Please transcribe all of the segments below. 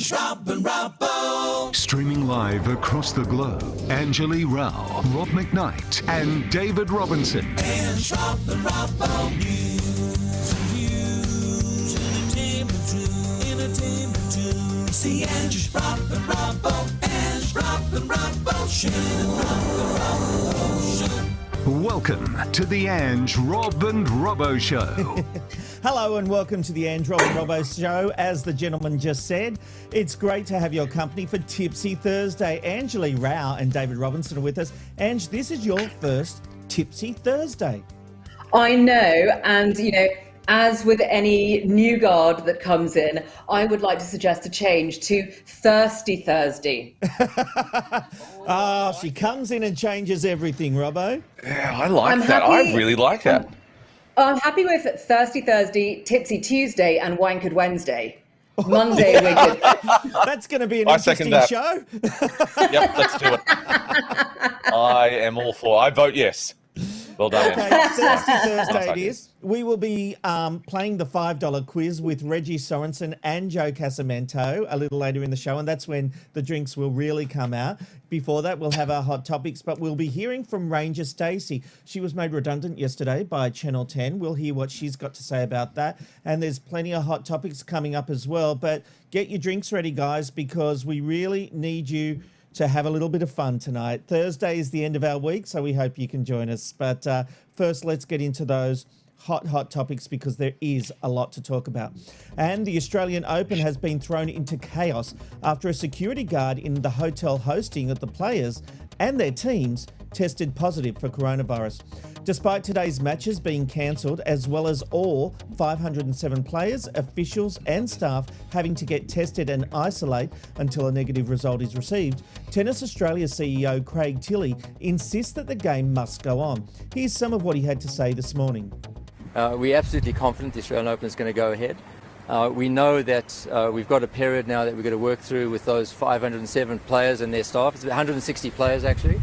Ange, Rob and Robbo. Streaming live across the globe, Anjali Rao, Rob McKnight and David Robinson. Ange, Rob and Robbo. News and views, entertainment too. See Ange, Rob and Robbo. Ange, Rob and Robbo Show. Rob and Robbo Show. Welcome to the Ange, Rob and Robbo Show. Hello and welcome to the Ange, Rob and Robbo Show. As the gentleman just said, it's great to have your company for Tipsy Thursday. Anjali Rao and David Robinson are with us. Ange, this is your first Tipsy Thursday. I know, and as with any new guard that comes in, I would like to suggest a change to Thirsty Thursday. She comes in and changes everything, Robbo. Yeah, I like that. I really like that. I'm happy with Thirsty Thursday, Tipsy Tuesday, and Wankered Wednesday. Monday, we're good. That's going to be an interesting show. Yep, let's do it. I am all for. I vote yes. Well done. Okay, Thirsty Thursday it is. We will be playing the $5 quiz with Reggie Sorensen and Joe Casamento a little later in the show, and that's when the drinks will really come out. Before that, we'll have our hot topics, but we'll be hearing from Ranger Stacey. She was made redundant yesterday by Channel 10. We'll hear what she's got to say about that, and there's plenty of hot topics coming up as well. But get your drinks ready, guys, because we really need you to have a little bit of fun tonight. Thursday is the end of our week, so we hope you can join us. But first, let's get into those hot topics because there is a lot to talk about. And the Australian Open has been thrown into chaos after a security guard in the hotel hosting of the players and their teams tested positive for coronavirus. Despite today's matches being cancelled, as well as all 507 players, officials and staff having to get tested and isolate until a negative result is received, Tennis Australia CEO Craig Tilley insists that the game must go on. Here's some of what he had to say this morning. We're absolutely confident the Australian Open is going to go ahead. We know that we've got a period now that we're going to work through with those 507 players and their staff. It's 160 players actually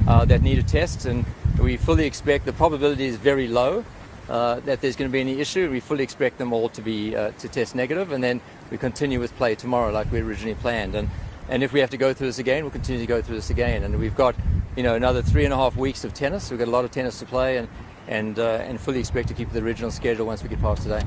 that need a test, and we fully expect, the probability is very low that there's going to be any issue. We fully expect them all to be to test negative, and then we continue with play tomorrow like we originally planned. And if we have to go through this again, we'll continue to go through this again. And we've got another 3.5 weeks of tennis. We've got a lot of tennis to play, and fully expect to keep the original schedule once we get past today.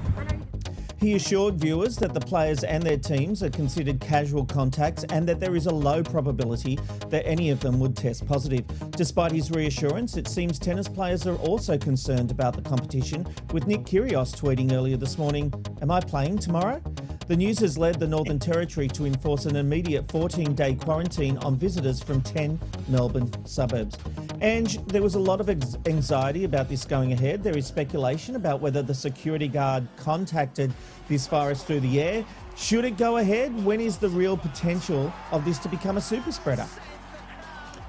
He assured viewers that the players and their teams are considered casual contacts and that there is a low probability that any of them would test positive. Despite his reassurance, it seems tennis players are also concerned about the competition, with Nick Kyrgios tweeting earlier this morning, "Am I playing tomorrow?" The news has led the Northern Territory to enforce an immediate 14-day quarantine on visitors from 10 Melbourne suburbs. Ange, there was a lot of anxiety about this going ahead. There is speculation about whether the security guard contacted this virus through the air. Should it go ahead? When is the real potential of this to become a super spreader?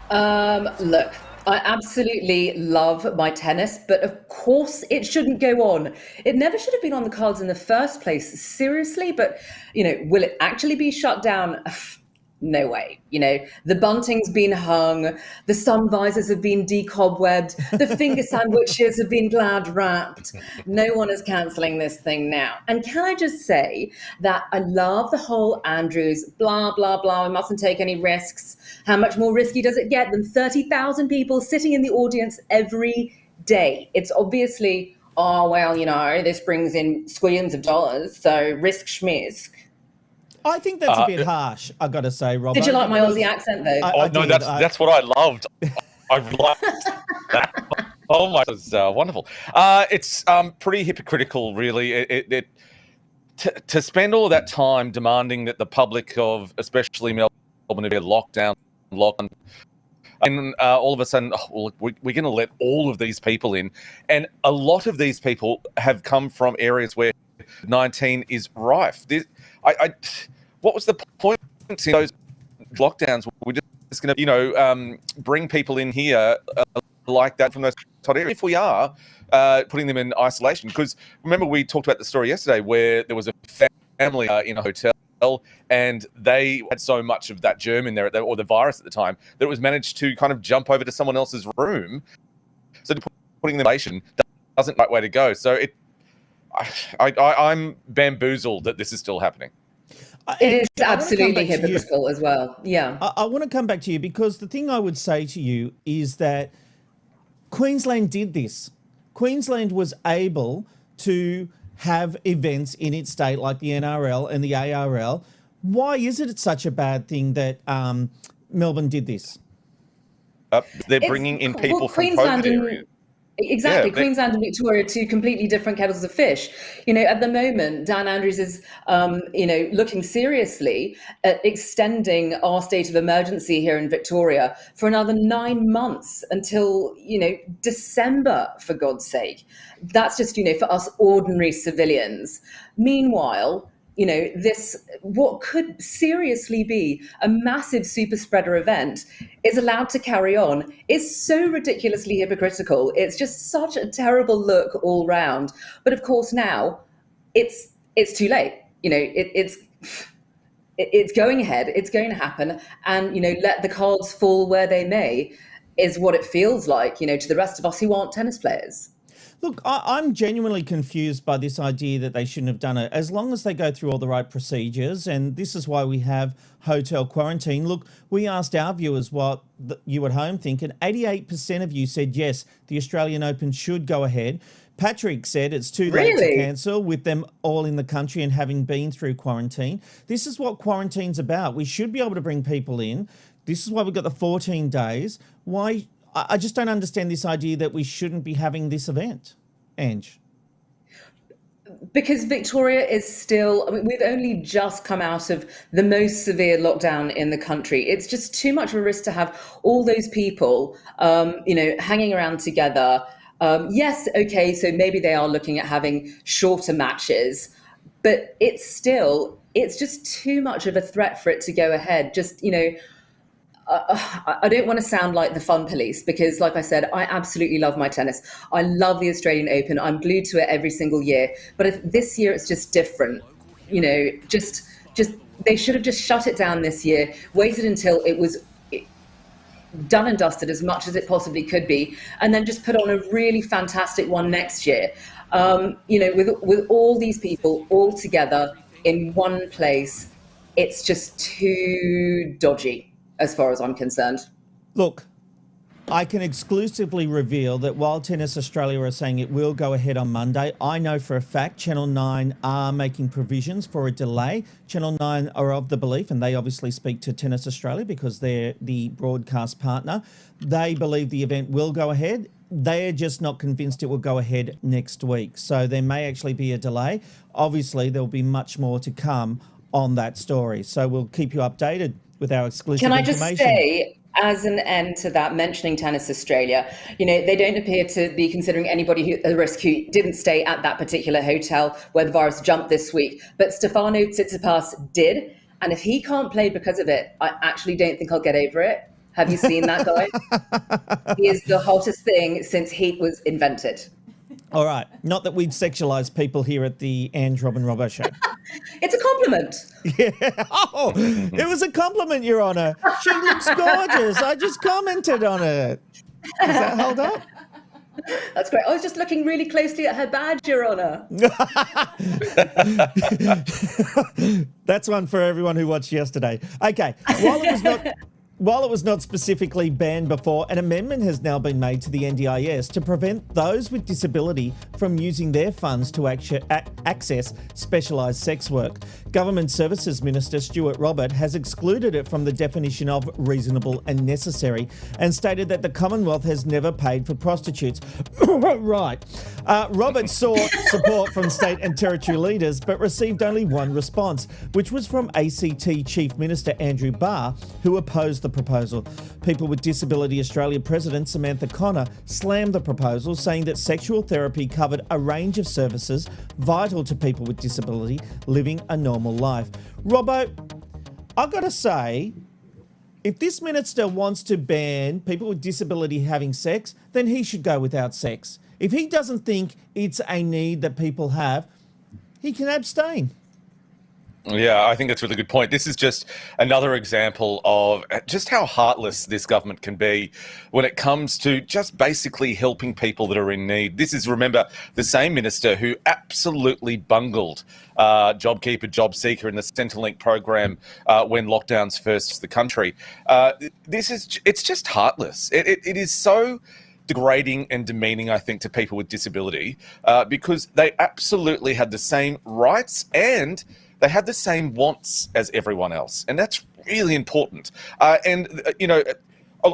Look, I absolutely love my tennis, but of course it shouldn't go on. It never should have been on the cards in the first place, seriously, but, will it actually be shut down? No way. The bunting's been hung, the sun visors have been decobwebbed, the finger sandwiches have been glad wrapped. No one is cancelling this thing now. And can I just say that I love the whole Andrews, blah, blah, blah, we mustn't take any risks. How much more risky does it get than 30,000 people sitting in the audience every day? It's obviously, this brings in squillions of dollars, so risk schmisk. I think that's a bit harsh, I've got to say, Robert. Did you like my Aussie accent, though? No, that's what I loved. I loved that. Oh, my, that's wonderful. It's pretty hypocritical, really. To spend all that time demanding that the public of, especially Melbourne, be locked down, and all of a sudden, we're going to let all of these people in. And a lot of these people have come from areas where 19 is rife. What was the point in those lockdowns? We're just going to, bring people in here like that from those areas. If we are putting them in isolation, because remember we talked about the story yesterday where there was a family in a hotel and they had so much of that germ in there, or the virus at the time, that it was managed to kind of jump over to someone else's room. So putting them in isolation doesn't the right way to go. So I'm bamboozled that this is still happening. It is I wanna come absolutely back to you. hypocritical as well. Yeah. I want to come back to you because the thing I would say to you is that Queensland did this. Queensland was able to have events in its state like the NRL and the ARL. Why is it such a bad thing that Melbourne did this? They're It's bringing in well, people from Queensland COVID and areas. exactly Yeah, they- Queensland and Victoria, two completely different kettles of fish. At the moment, Dan Andrews is, looking seriously at extending our state of emergency here in Victoria for another 9 months until December. For God's sake, that's just for us ordinary civilians. Meanwhile, this what could seriously be a massive super spreader event is allowed to carry on is so ridiculously hypocritical. It's just such a terrible look all round. But of course now it's too late. It's going ahead. It's going to happen, and let the cards fall where they may is what it feels like. To the rest of us who aren't tennis players. Look, I'm genuinely confused by this idea that they shouldn't have done it. As long as they go through all the right procedures, and this is why we have hotel quarantine. Look, we asked our viewers what you at home think, and 88% of you said yes, the Australian Open should go ahead. Patrick said it's too late to Really? cancel with them all in the country and having been through quarantine. This is what quarantine's about. We should be able to bring people in. This is why we've got the 14 days. Why? I just don't understand this idea that we shouldn't be having this event, Ange. Because Victoria is still, we've only just come out of the most severe lockdown in the country. It's just too much of a risk to have all those people, hanging around together. Yes, okay, so maybe they are looking at having shorter matches, but it's just too much of a threat for it to go ahead. I don't want to sound like the fun police because, like I said, I absolutely love my tennis. I love the Australian Open. I'm glued to it every single year. But if this year it's just different, just they should have just shut it down this year, waited until it was done and dusted as much as it possibly could be, and then just put on a really fantastic one next year. With all these people all together in one place, it's just too dodgy, as far as I'm concerned. Look, I can exclusively reveal that while Tennis Australia are saying it will go ahead on Monday, I know for a fact Channel 9 are making provisions for a delay. Channel 9 are of the belief, and they obviously speak to Tennis Australia because they're the broadcast partner, they believe the event will go ahead. They're just not convinced it will go ahead next week. So there may actually be a delay. Obviously, there'll be much more to come on that story. So we'll keep you updated with our exclusive Can I information. just say, as an end to that, mentioning Tennis Australia, they don't appear to be considering anybody at risk who didn't stay at that particular hotel where the virus jumped this week. But Stefano Tsitsipas did. And if he can't play because of it, I actually don't think I'll get over it. Have you seen that guy? He is the hottest thing since heat was invented. All right. Not that we'd sexualise people here at the Ange Robin Robbo show. It's a compliment. Yeah. Oh, it was a compliment, Your Honour. She looks gorgeous. I just commented on it. Does that hold up? That's great. I was just looking really closely at her badge, Your Honour. That's one for everyone who watched yesterday. Okay. While it was not specifically banned before, an amendment has now been made to the NDIS to prevent those with disability from using their funds to access specialised sex work. Government Services Minister Stuart Robert has excluded it from the definition of reasonable and necessary and stated that the Commonwealth has never paid for prostitutes. Right. Robert sought support from state and territory leaders but received only one response, which was from ACT Chief Minister Andrew Barr, who opposed the proposal. People with Disability Australia President Samantha Connor slammed the proposal, saying that sexual therapy covered a range of services vital to people with disability living a normal life. Robbo, I've got to say, if this minister wants to ban people with disability having sex, then he should go without sex. If he doesn't think it's a need that people have, he can abstain. Yeah, I think that's a really good point. This is just another example of just how heartless this government can be when it comes to just basically helping people that are in need. This is, remember, the same minister who absolutely bungled JobKeeper, JobSeeker and the Centrelink program when lockdowns first hit the country. It's just heartless. It is so degrading and demeaning, I think, to people with disability because they absolutely had the same rights and they have the same wants as everyone else, and that's really important.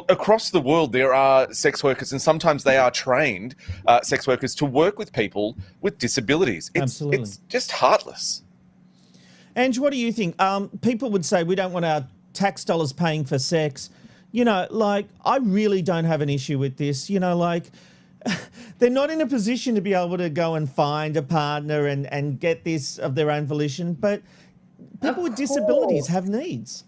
Across the world, there are sex workers, and sometimes they are trained sex workers to work with people with disabilities. Absolutely. It's just heartless. Ange, what do you think? People would say we don't want our tax dollars paying for sex. I really don't have an issue with this. They're not in a position to be able to go and find a partner and get this of their own volition, but people with disabilities have needs.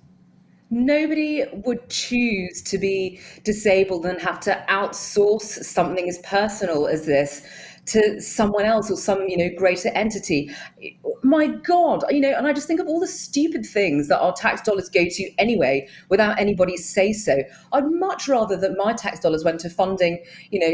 Nobody would choose to be disabled and have to outsource something as personal as this to someone else or some, greater entity. My God, and I just think of all the stupid things that our tax dollars go to anyway, without anybody say so. I'd much rather that my tax dollars went to funding,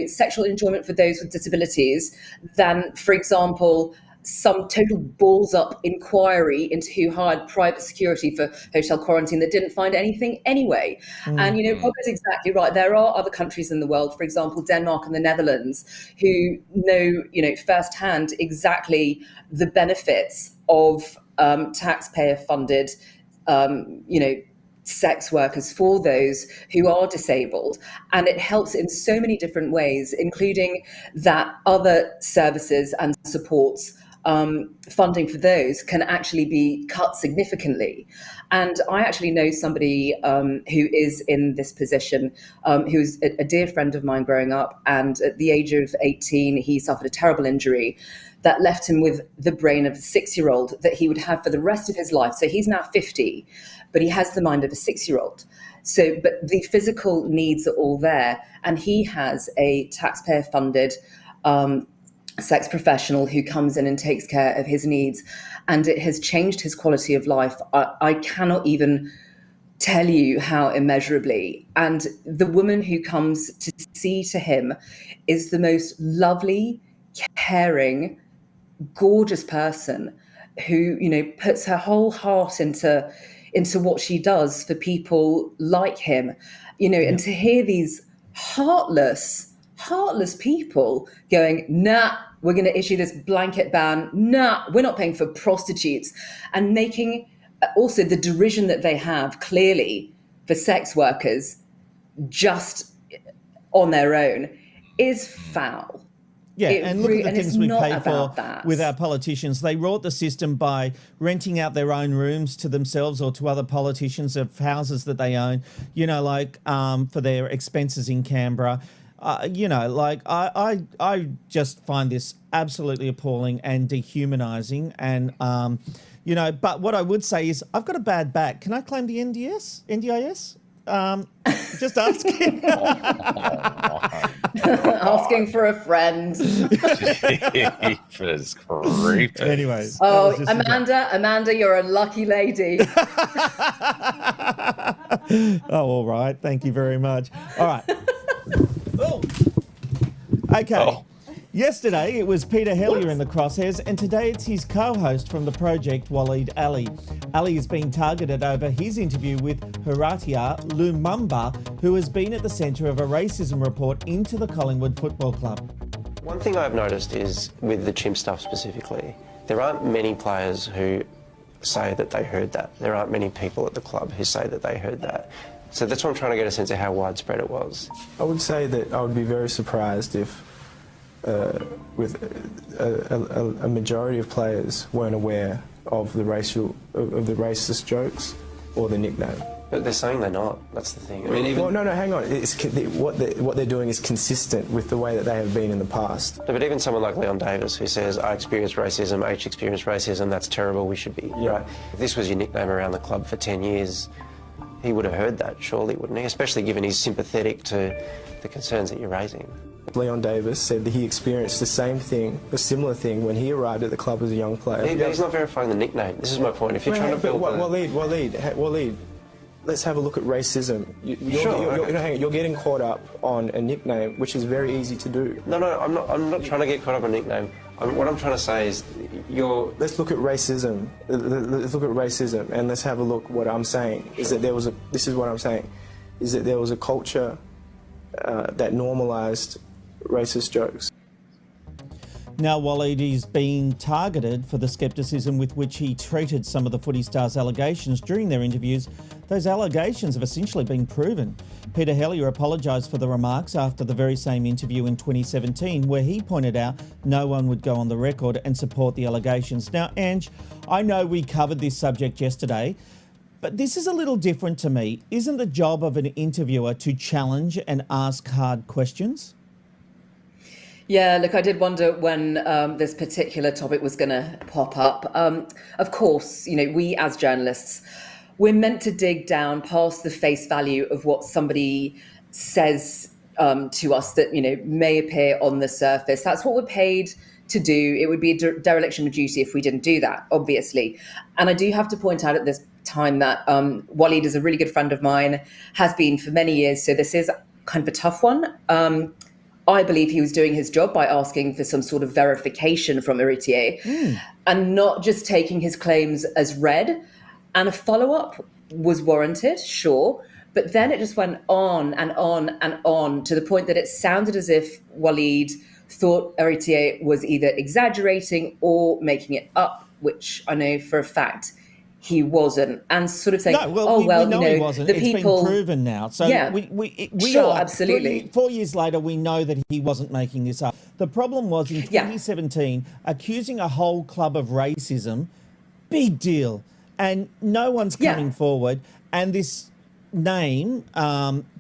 sexual enjoyment for those with disabilities than, for example, some total balls up inquiry into who hired private security for hotel quarantine that didn't find anything anyway. And, Rob is exactly right. There are other countries in the world, for example, Denmark and the Netherlands, who know, firsthand exactly the benefits of taxpayer funded, sex workers for those who are disabled. And it helps in so many different ways, including that other services and supports funding for those can actually be cut significantly. And I actually know somebody who is in this position, who's a dear friend of mine growing up. And at the age of 18, he suffered a terrible injury that left him with the brain of a 6-year-old that he would have for the rest of his life. So he's now 50, but he has the mind of a 6-year-old. So, but the physical needs are all there. And he has a taxpayer funded sex professional who comes in and takes care of his needs, and it has changed his quality of life. I cannot even tell you how immeasurably. And the woman who comes to see to him is the most lovely, caring, gorgeous person who, puts her whole heart into what she does for people like him, and to hear these heartless people going, nah, we're going to issue this blanket ban. Nah, we're not paying for prostitutes, and making also the derision that they have clearly for sex workers just on their own is foul. Yeah, and look at the things we pay for that. With our politicians. They wrought the system by renting out their own rooms to themselves or to other politicians of houses that they own, for their expenses in Canberra. I just find this absolutely appalling and dehumanising. And, but what I would say is I've got a bad back. Can I claim the NDIS? Just asking. Asking for a friend. Jeepers creepers. Anyways. Oh, Amanda, you're a lucky lady. Oh, all right. Thank you very much. All right. Okay. Oh. Yesterday, it was Peter Hellier in the crosshairs, and today it's his co-host from the project, Waleed Ali. Ali is being targeted over his interview with Hiratia Lumumba, who has been at the centre of a racism report into the Collingwood Football Club. One thing I've noticed is, with the chimp stuff specifically, there aren't many players who say that they heard that. There aren't many people at the club who say that they heard that. So that's what I'm trying to get a sense of how widespread it was. I would say that I would be very surprised if with a majority of players weren't aware of the racist jokes or the nickname. But they're saying they're not. That's the thing. I mean, even... Well, no, hang on. What they're doing is consistent with the way that they have been in the past. No, but even someone like Leon Davis, who says, I experienced racism, H experienced racism, that's terrible, we should be, right? If this was your nickname around the club for 10 years, he would have heard that, surely, wouldn't he? Especially given he's sympathetic to the concerns that you're raising. Leon Davis said that he experienced the same thing, a similar thing, when he arrived at the club as a young player. He's not verifying the nickname. This is my point. If you're trying to build Waleed, let's have a look at racism. You're getting caught up on a nickname, which is very easy to do. No, I'm not trying to get caught up on a nickname. What I'm trying to say is Let's look at racism. Let's look at racism, and let's have a look. What I'm saying is that this is what I'm saying, is that there was a culture that normalised racist jokes. Now, Waleed is being targeted for the scepticism with which he treated some of the Footy Stars' allegations during their interviews. Those allegations have essentially been proven. Peter Hellier apologised for the remarks after the very same interview in 2017, where he pointed out no one would go on the record and support the allegations. Now, Ange, I know we covered this subject yesterday, but this is a little different to me. Isn't the job of an interviewer to challenge and ask hard questions? Yeah, look, I did wonder when this particular topic was going to pop up. Of course, we as journalists, we're meant to dig down past the face value of what somebody says to us that, may appear on the surface. That's what we're paid to do. It would be a dereliction of duty if we didn't do that, obviously. And I do have to point out at this time that Waleed is a really good friend of mine, has been for many years. So this is kind of a tough one. I believe he was doing his job by asking for some sort of verification from Héritier and not just taking his claims as read. And a follow-up was warranted, sure. But then it just went on and on and on to the point that it sounded as if Waleed thought Héritier was either exaggerating or making it up, which I know for a fact he wasn't, and sort of saying, he wasn't. The it's people, been proven now. So yeah, we sure, are, absolutely. 4 years later, we know that he wasn't making this up. The problem was in 2017, accusing a whole club of racism, big deal. And no one's coming forward. And this name,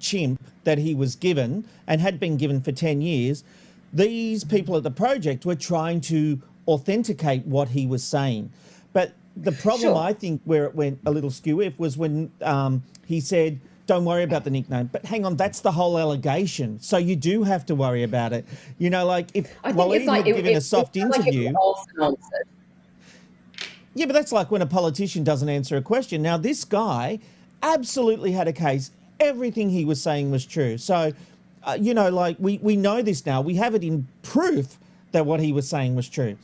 Chimp, that he was given and had been given for 10 years, these people at the project were trying to authenticate what he was saying. But the problem, I think, where it went a little skew was when he said, don't worry about the nickname. But hang on, that's the whole allegation. So you do have to worry about it. If Waleed had given a soft interview... Yeah, but that's like when a politician doesn't answer a question. Now, this guy absolutely had a case. Everything he was saying was true. So, we know this now. We have it in proof that what he was saying was true.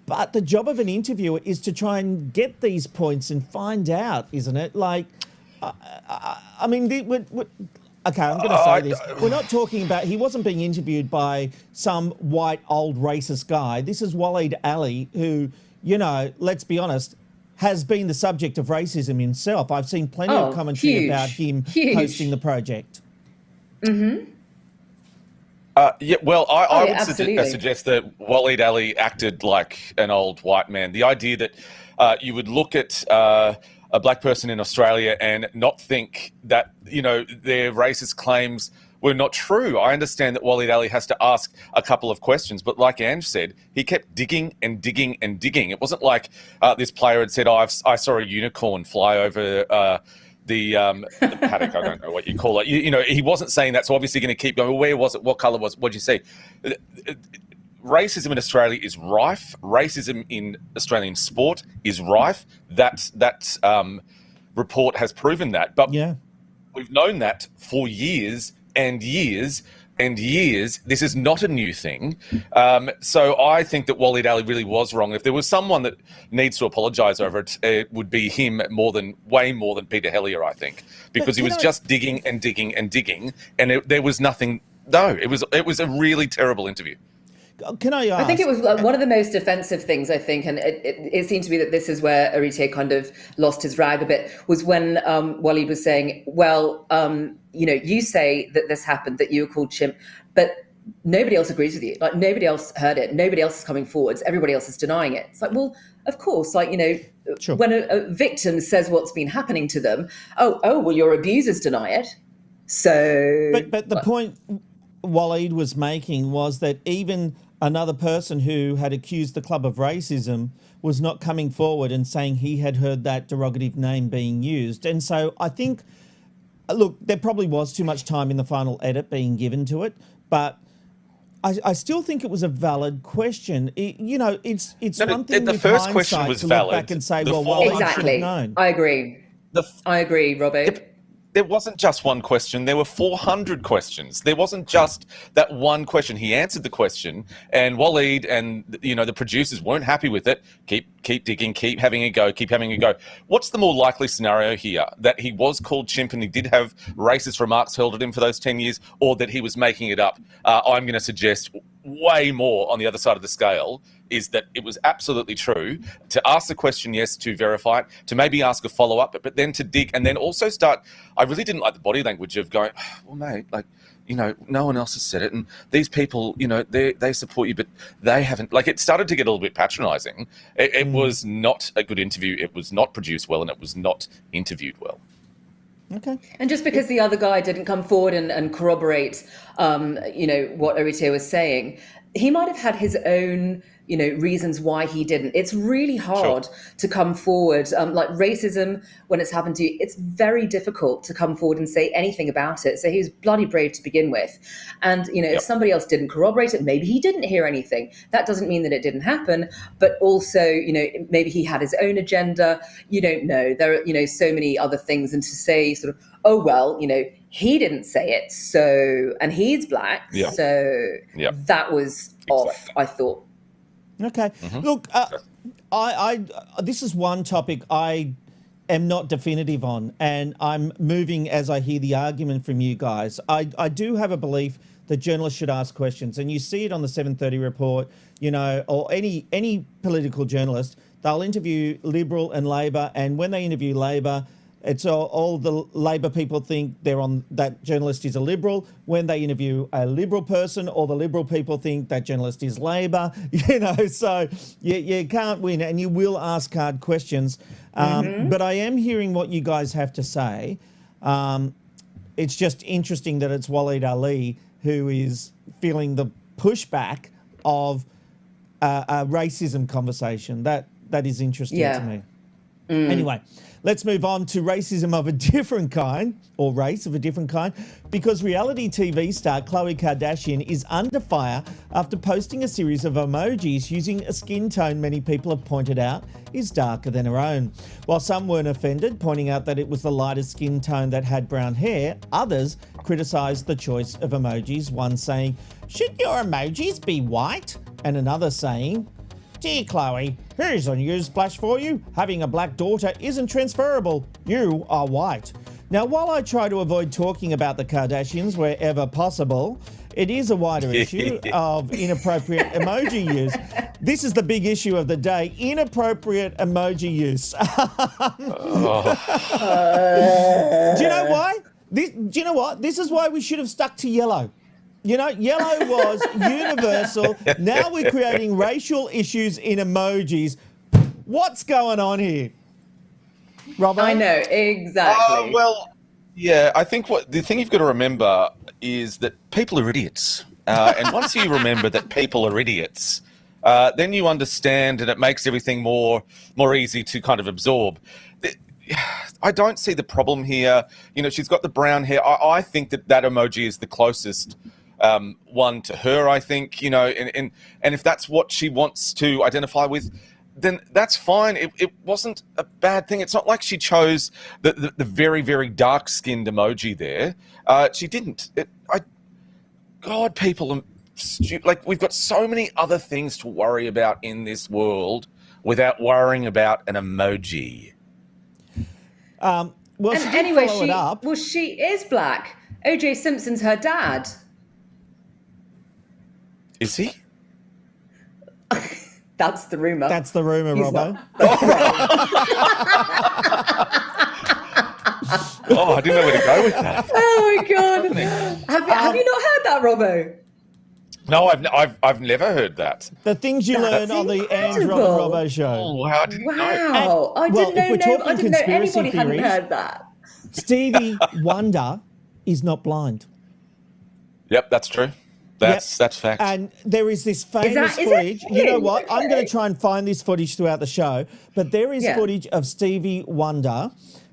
But the job of an interviewer is to try and get these points and find out, isn't it? Okay, I'm going to say this. We're not talking about, he wasn't being interviewed by some white old racist guy. This is Waleed Aly, who, let's be honest, has been the subject of racism himself. I've seen plenty of commentary about him hosting the project. Mm-hmm. I would suggest that Waleed Aly acted like an old white man. The idea that you would look at a black person in Australia and not think that, their racist claims were not true. I understand that Waleed Aly has to ask a couple of questions, but like Ange said, he kept digging and digging and digging. It wasn't like this player had said, I saw a unicorn fly over the paddock, I don't know what you call it. He wasn't saying that, so obviously going to keep going. Where was it? What colour was it? What did you see? Racism in Australia is rife. Racism in Australian sport is rife. That report has proven that. But we've known that for years and years and years. This is not a new thing. So I think that Waleed Aly really was wrong. If there was someone that needs to apologise over it, it would be him way more than Peter Hellier, I think, because he was just digging and digging and digging, and there was nothing. No, it was a really terrible interview. Can I ask? I think it was one of the most offensive things, I think, and it seemed to me that this is where Héritier kind of lost his rag a bit, was when Waleed was saying, you say that this happened, that you were called chimp, but nobody else agrees with you. Like, nobody else heard it. Nobody else is coming forwards. Everybody else is denying it. It's like, well, of course, sure. When a victim says what's been happening to them, well, your abusers deny it. So... But the point Waleed was making was that even another person who had accused the club of racism was not coming forward and saying he had heard that derogative name being used. And so I think, look, there probably was too much time in the final edit being given to it, but I still think it was a valid question. It's No, one thing the with first question hindsight was to valid. look back and say, The well, following- I should have Exactly. known. I agree. I agree, Robbo. There wasn't just one question. There were 400 questions. There wasn't just that one question. He answered the question, and Waleed and the producers weren't happy with it. Keep digging, keep having a go. What's the more likely scenario here? That he was called chimp and he did have racist remarks hurled at him for those 10 years, or that he was making it up? I'm going to suggest way more on the other side of the scale is that it was absolutely true to ask the question, yes, to verify it, to maybe ask a follow-up, but then to dig and then also start. I really didn't like the body language of going, well, mate, no one else has said it, and these people, they support you, but they haven't. It started to get a little bit patronising. It was not a good interview. It was not produced well, and it was not interviewed well. Okay. And just because the other guy didn't come forward and corroborate, what Orite was saying, he might have had his own, reasons why he didn't. It's really hard to come forward. Like racism, when it's happened to you, it's very difficult to come forward and say anything about it. So he was bloody brave to begin with. And, if somebody else didn't corroborate it, maybe he didn't hear anything. That doesn't mean that it didn't happen. But also, maybe he had his own agenda. You don't know. There are, so many other things. And to say sort of, oh, well, he didn't say it. So, and he's black. Yeah. So that was off, I thought. Okay. Look, I this is one topic I am not definitive on, and I'm moving as I hear the argument from you guys. I do have a belief that journalists should ask questions, and you see it on the 7:30 report, or any political journalist. They'll interview Liberal and Labor, and when they interview Labor, it's all the Labor people think that journalist is a Liberal. When they interview a Liberal person, all the Liberal people think that journalist is Labor. So you can't win, and you will ask hard questions. But I am hearing what you guys have to say. It's just interesting that it's Waleed Ali who is feeling the pushback of a racism conversation. That is interesting to me. Anyway, let's move on to racism of a different kind, or race of a different kind, because reality TV star Khloe Kardashian is under fire after posting a series of emojis using a skin tone many people have pointed out is darker than her own. While some weren't offended, pointing out that it was the lightest skin tone that had brown hair, others criticised the choice of emojis, one saying, "Should your emojis be white?" and another saying, "Dear Khloe, here's a newsflash for you. Having a black daughter isn't transferable. You are white." Now, while I try to avoid talking about the Kardashians wherever possible, it is a wider issue of inappropriate emoji use. This is the big issue of the day, inappropriate emoji use. Do you know why? Do you know what? This is why we should have stuck to yellow. Yellow was universal. Now we're creating racial issues in emojis. What's going on here? Robbo? I know, exactly. I think the thing you've got to remember is that people are idiots. And once you remember that people are idiots, then you understand, and it makes everything more easy to kind of absorb. I don't see the problem here. She's got the brown hair. I think that emoji is the closest one to her, I think, and if that's what she wants to identify with, then that's fine. It wasn't a bad thing. It's not like she chose the very, very dark-skinned emoji there. She didn't. God, people are stupid. We've got so many other things to worry about in this world without worrying about an emoji. Well, and she did anyway, follow it up. Well, she is black. O.J. Simpson's her dad. Is he? That's the rumour. That's the rumour, Robbo. I didn't know where to go with that. Oh my God! Have you not heard that, Robbo? No, I've never heard that. The things you learn on the Ange Robbo show. Oh, wow, I didn't know. Wow, I didn't know anybody hadn't theories, heard that. Stevie Wonder is not blind. Yep, that's true. That's fact. And there is this famous footage. You know what? I'm going to try and find this footage throughout the show. But there is footage of Stevie Wonder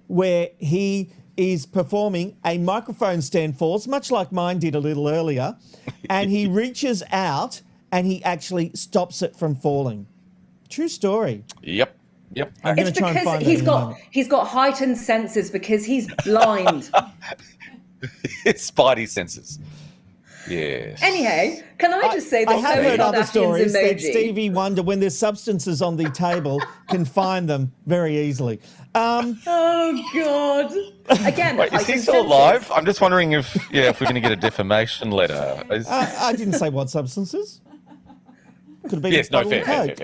where he is performing a microphone stand falls, much like mine did a little earlier, and he reaches out and he actually stops it from falling. True story. Yep. I'm going to try and Because find that he's got heightened senses because he's blind. Spidey senses. Yes. Anyhow, can I just say that I have Khloe heard other Kardashian's stories that emoji- Stevie Wonder, when there's substances on the table, can find them very easily. Oh God! Again, Wait, is he heightened still senses. alive? I'm just wondering if we're going to get a defamation letter. I didn't say what substances. Could have been Yes, a no, bottle of fair. Coke.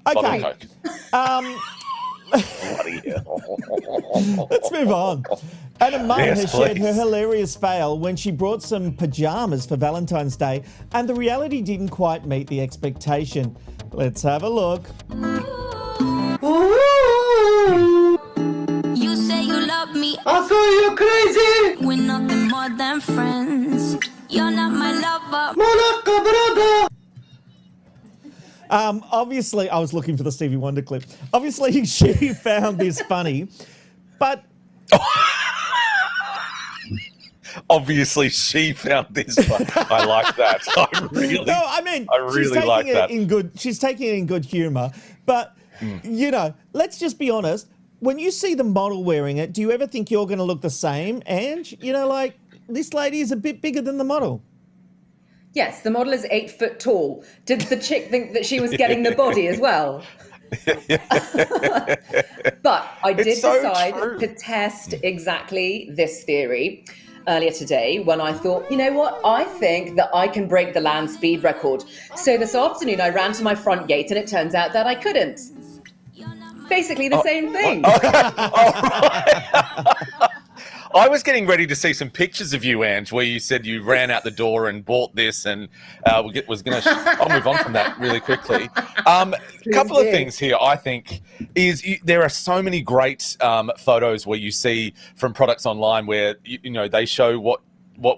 Bottle Okay, of Coke. Bloody hell. let's move on. Anna Munn Yes, has shared please. her hilarious fail when she brought some pajamas for Valentine's Day, and the reality didn't quite meet the expectation. Let's have a look. You say you love me. I thought you crazy. We're nothing more than friends. You're not my lover. Obviously, I was looking for the Stevie Wonder clip. Obviously, she found this funny, but Obviously, she found this one. I like that. I really like that. She's taking it in good humour. But you know, let's just be honest. When you see the model wearing it, do you ever think you're going to look the same? And you know, like this lady is a bit bigger than the model. Yes, the model is 8 foot tall. Did the chick think that she was getting the body as well? But I did It's so decide true. to test exactly this theory earlier today when I thought, you know what, I think that I can break the land speed record. So this afternoon I ran to my front gate and it turns out that I couldn't. Basically the same thing. I was getting ready to see some pictures of you, Ange, where you said you ran out the door and bought this, and was going to. I'll move on from that really quickly. A couple of things here, I think, is there are so many great photos where you see from products online where you know they show what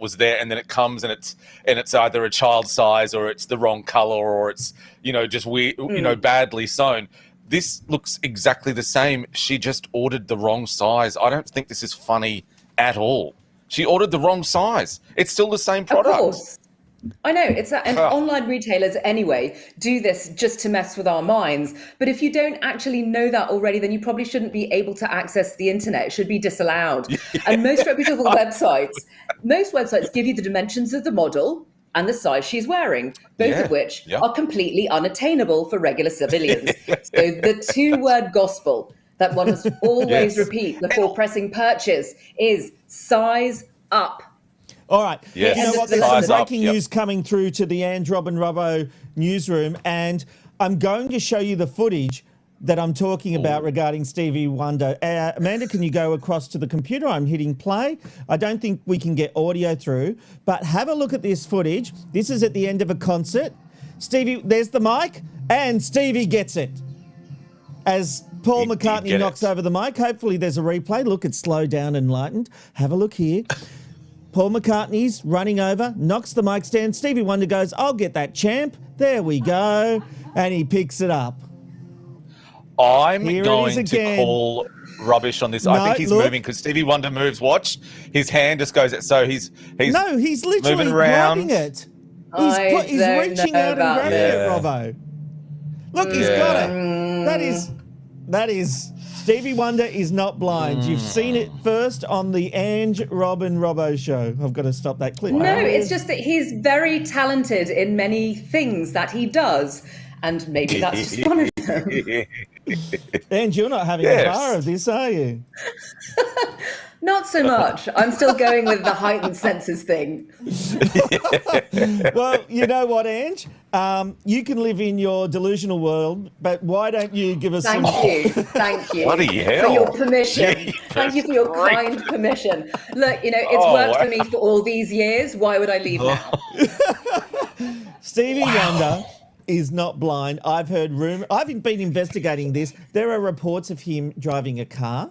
was there, and then it comes and it's either a child size or it's the wrong color or it's just weird, badly sewn. This looks exactly the same. She just ordered the wrong size. I don't think this is funny at all. She ordered the wrong size. It's still the same product. Of course. I know, it's that, and online retailers anyway do this just to mess with our minds. But if you don't actually know that already, then you probably shouldn't be able to access the internet. It should be disallowed. And most reputable websites give you the dimensions of the model and the size she's wearing, both of which are completely unattainable for regular civilians. So the two-word gospel that one must always repeat before pressing purchase is size up. All right. Yes. You know what? There's Size some up, breaking news coming through to the Ange Robin Robbo newsroom, and I'm going to show you the footage that I'm talking about regarding Stevie Wonder. Amanda, can you go across to the computer? I'm hitting play. I don't think we can get audio through, but have a look at this footage. This is at the end of a concert. Stevie, there's the mic, and Stevie gets it. As Paul McCartney knocks over the mic, hopefully there's a replay. Look, it's slowed down and lightened. Have a look here. Paul McCartney's running over, knocks the mic stand. Stevie Wonder goes, I'll get that, champ. There we go. And he picks it up. I'm going to call rubbish on this. I think he's moving because Stevie Wonder moves. Watch. His hand just goes, so he's No, he's literally moving around. grabbing it. He's reaching out and grabbing it, Robbo. Look, he's got it. That is Stevie Wonder is not blind. You've seen it first on the Ange Robin Robbo show. I've got to stop that clip. No, it's just that he's very talented in many things that he does. And maybe that's just one of them. Ange, you're not having a bar of this, are you? Not so much. I'm still going with the heightened senses thing. Well, you know what, Ange? You can live in your delusional world, but why don't you give us some... Thank you. Bloody hell. For your permission. Thank you for your kind permission. Look, it's worked for me for all these years. Why would I leave now? Stevie Wonder is not blind. I've heard rumor. I've been investigating this. There are reports of him driving a car.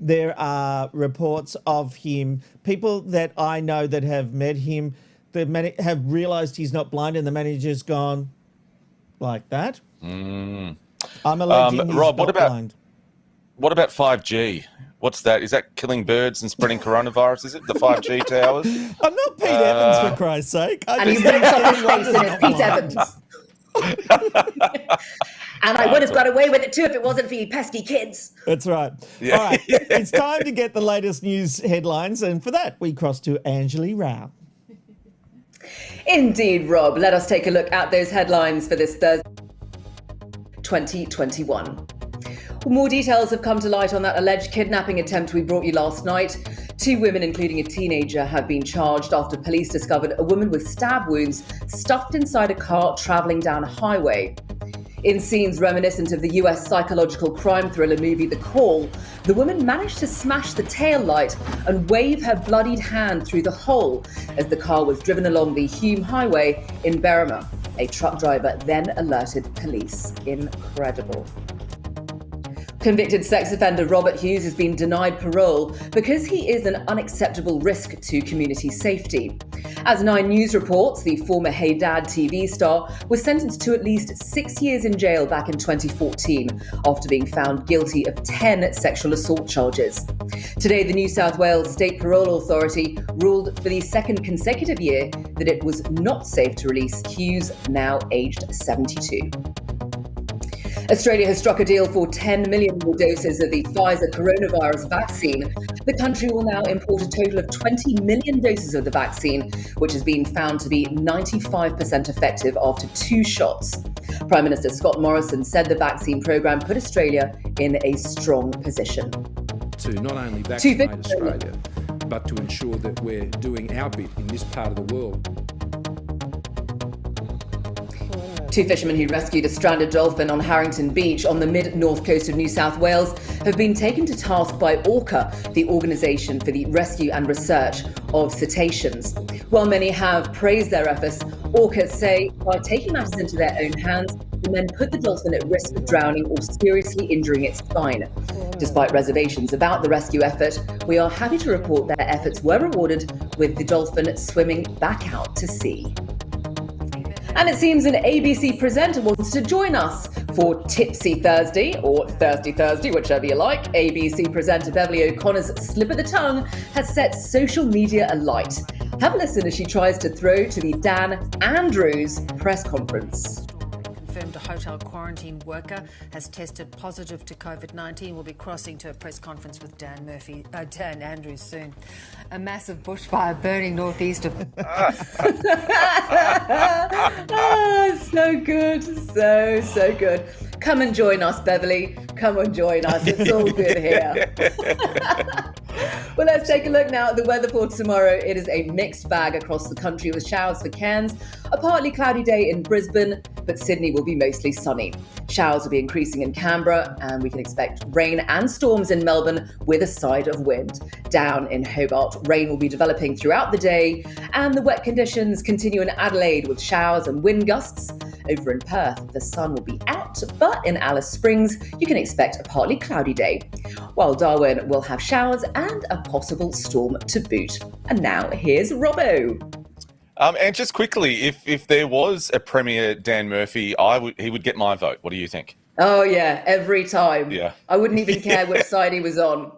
There are reports of him, people that I know that have met him, that have realised he's not blind, and the manager's gone like that. I'm alleging he's Rob, not what about blind. What about 5G? What's that? Is that killing birds and spreading coronavirus? Is it the 5G towers? I'm not Pete Evans, for Christ's sake. And he rips off his face in it, Pete Evans. And I would have got away with it too if it wasn't for you pesky kids. That's right. Yeah. All right, it's time to get the latest news headlines, and for that, we cross to Anjali Rao. Indeed, Rob. Let us take a look at those headlines for this Thursday, 2021. More details have come to light on that alleged kidnapping attempt we brought you last night. 2 women, including a teenager, have been charged after police discovered a woman with stab wounds stuffed inside a car travelling down a highway. In scenes reminiscent of the US psychological crime thriller movie The Call, the woman managed to smash the tail light and wave her bloodied hand through the hole as the car was driven along the Hume Highway in Berrima. A truck driver then alerted police. Incredible. Convicted sex offender Robert Hughes has been denied parole because he is an unacceptable risk to community safety. As Nine News reports, the former Hey Dad TV star was sentenced to at least 6 years in jail back in 2014 after being found guilty of 10 sexual assault charges. Today, the New South Wales State Parole Authority ruled for the second consecutive year that it was not safe to release Hughes, now aged 72. Australia has struck a deal for 10 million more doses of the Pfizer coronavirus vaccine. The country will now import a total of 20 million doses of the vaccine, which has been found to be 95% effective after 2 shots. Prime Minister Scott Morrison said the vaccine programme put Australia in a strong position. To not only vaccinate Australia, but to ensure that we're doing our bit in this part of the world. 2 fishermen who rescued a stranded dolphin on Harrington Beach on the mid-north coast of New South Wales have been taken to task by Orca, the organisation for the rescue and research of cetaceans. While many have praised their efforts, Orca say by taking matters into their own hands, the men put the dolphin at risk of drowning or seriously injuring its spine. Despite reservations about the rescue effort, we are happy to report their efforts were rewarded with the dolphin swimming back out to sea. And it seems an ABC presenter wants to join us for Tipsy Thursday, or Thirsty Thursday, whichever you like. ABC presenter Beverly O'Connor's slip of the tongue has set social media alight. Have a listen as she tries to throw to the Dan Andrews press conference. Confirmed a hotel quarantine worker has tested positive to COVID-19. Will be crossing to a press conference with Dan Andrews soon. A massive bushfire burning northeast of... So good, so good. Come and join us, Beverly. Come and join us. It's all good here. Well, let's take a look now at the weather for tomorrow. It is a mixed bag across the country with showers for Cairns, a partly cloudy day in Brisbane, but Sydney will be mostly sunny. Showers will be increasing in Canberra, and we can expect rain and storms in Melbourne with a side of wind. Down in Hobart, rain will be developing throughout the day, and the wet conditions continue in Adelaide with showers and wind gusts. Over in Perth, the sun will be out, but in Alice Springs, you can expect a partly cloudy day, while Darwin will have showers and a possible storm to boot. And now here's Robbo. And just quickly, if there was a Premier Dan Murphy, he would get my vote. What do you think? Oh yeah, every time. Yeah. I wouldn't even care which side he was on.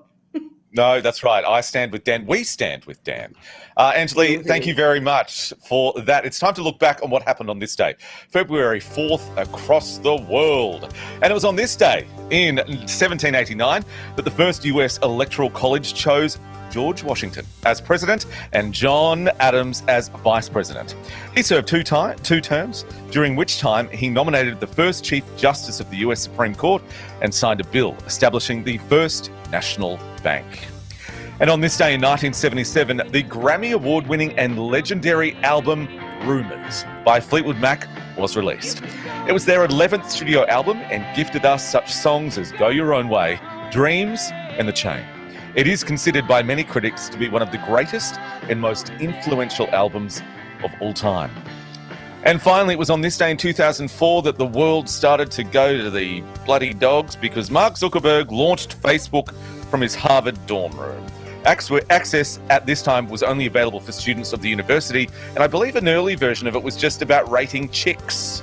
No, that's right. I stand with Dan. We stand with Dan. Anjali, thank you very much for that. It's time to look back on what happened on this day, February 4th, across the world. And it was on this day in 1789 that the first US Electoral College chose George Washington as president and John Adams as vice president. He served two terms, during which time he nominated the first Chief Justice of the US Supreme Court and signed a bill establishing the first national bank. And on this day in 1977, the Grammy Award-winning and legendary album Rumours by Fleetwood Mac was released. It was their 11th studio album and gifted us such songs as Go Your Own Way, Dreams and The Chain. It is considered by many critics to be one of the greatest and most influential albums of all time. And finally, it was on this day in 2004 that the world started to go to the bloody dogs because Mark Zuckerberg launched Facebook from his Harvard dorm room. Access at this time was only available for students of the university, and I believe an early version of it was just about rating chicks.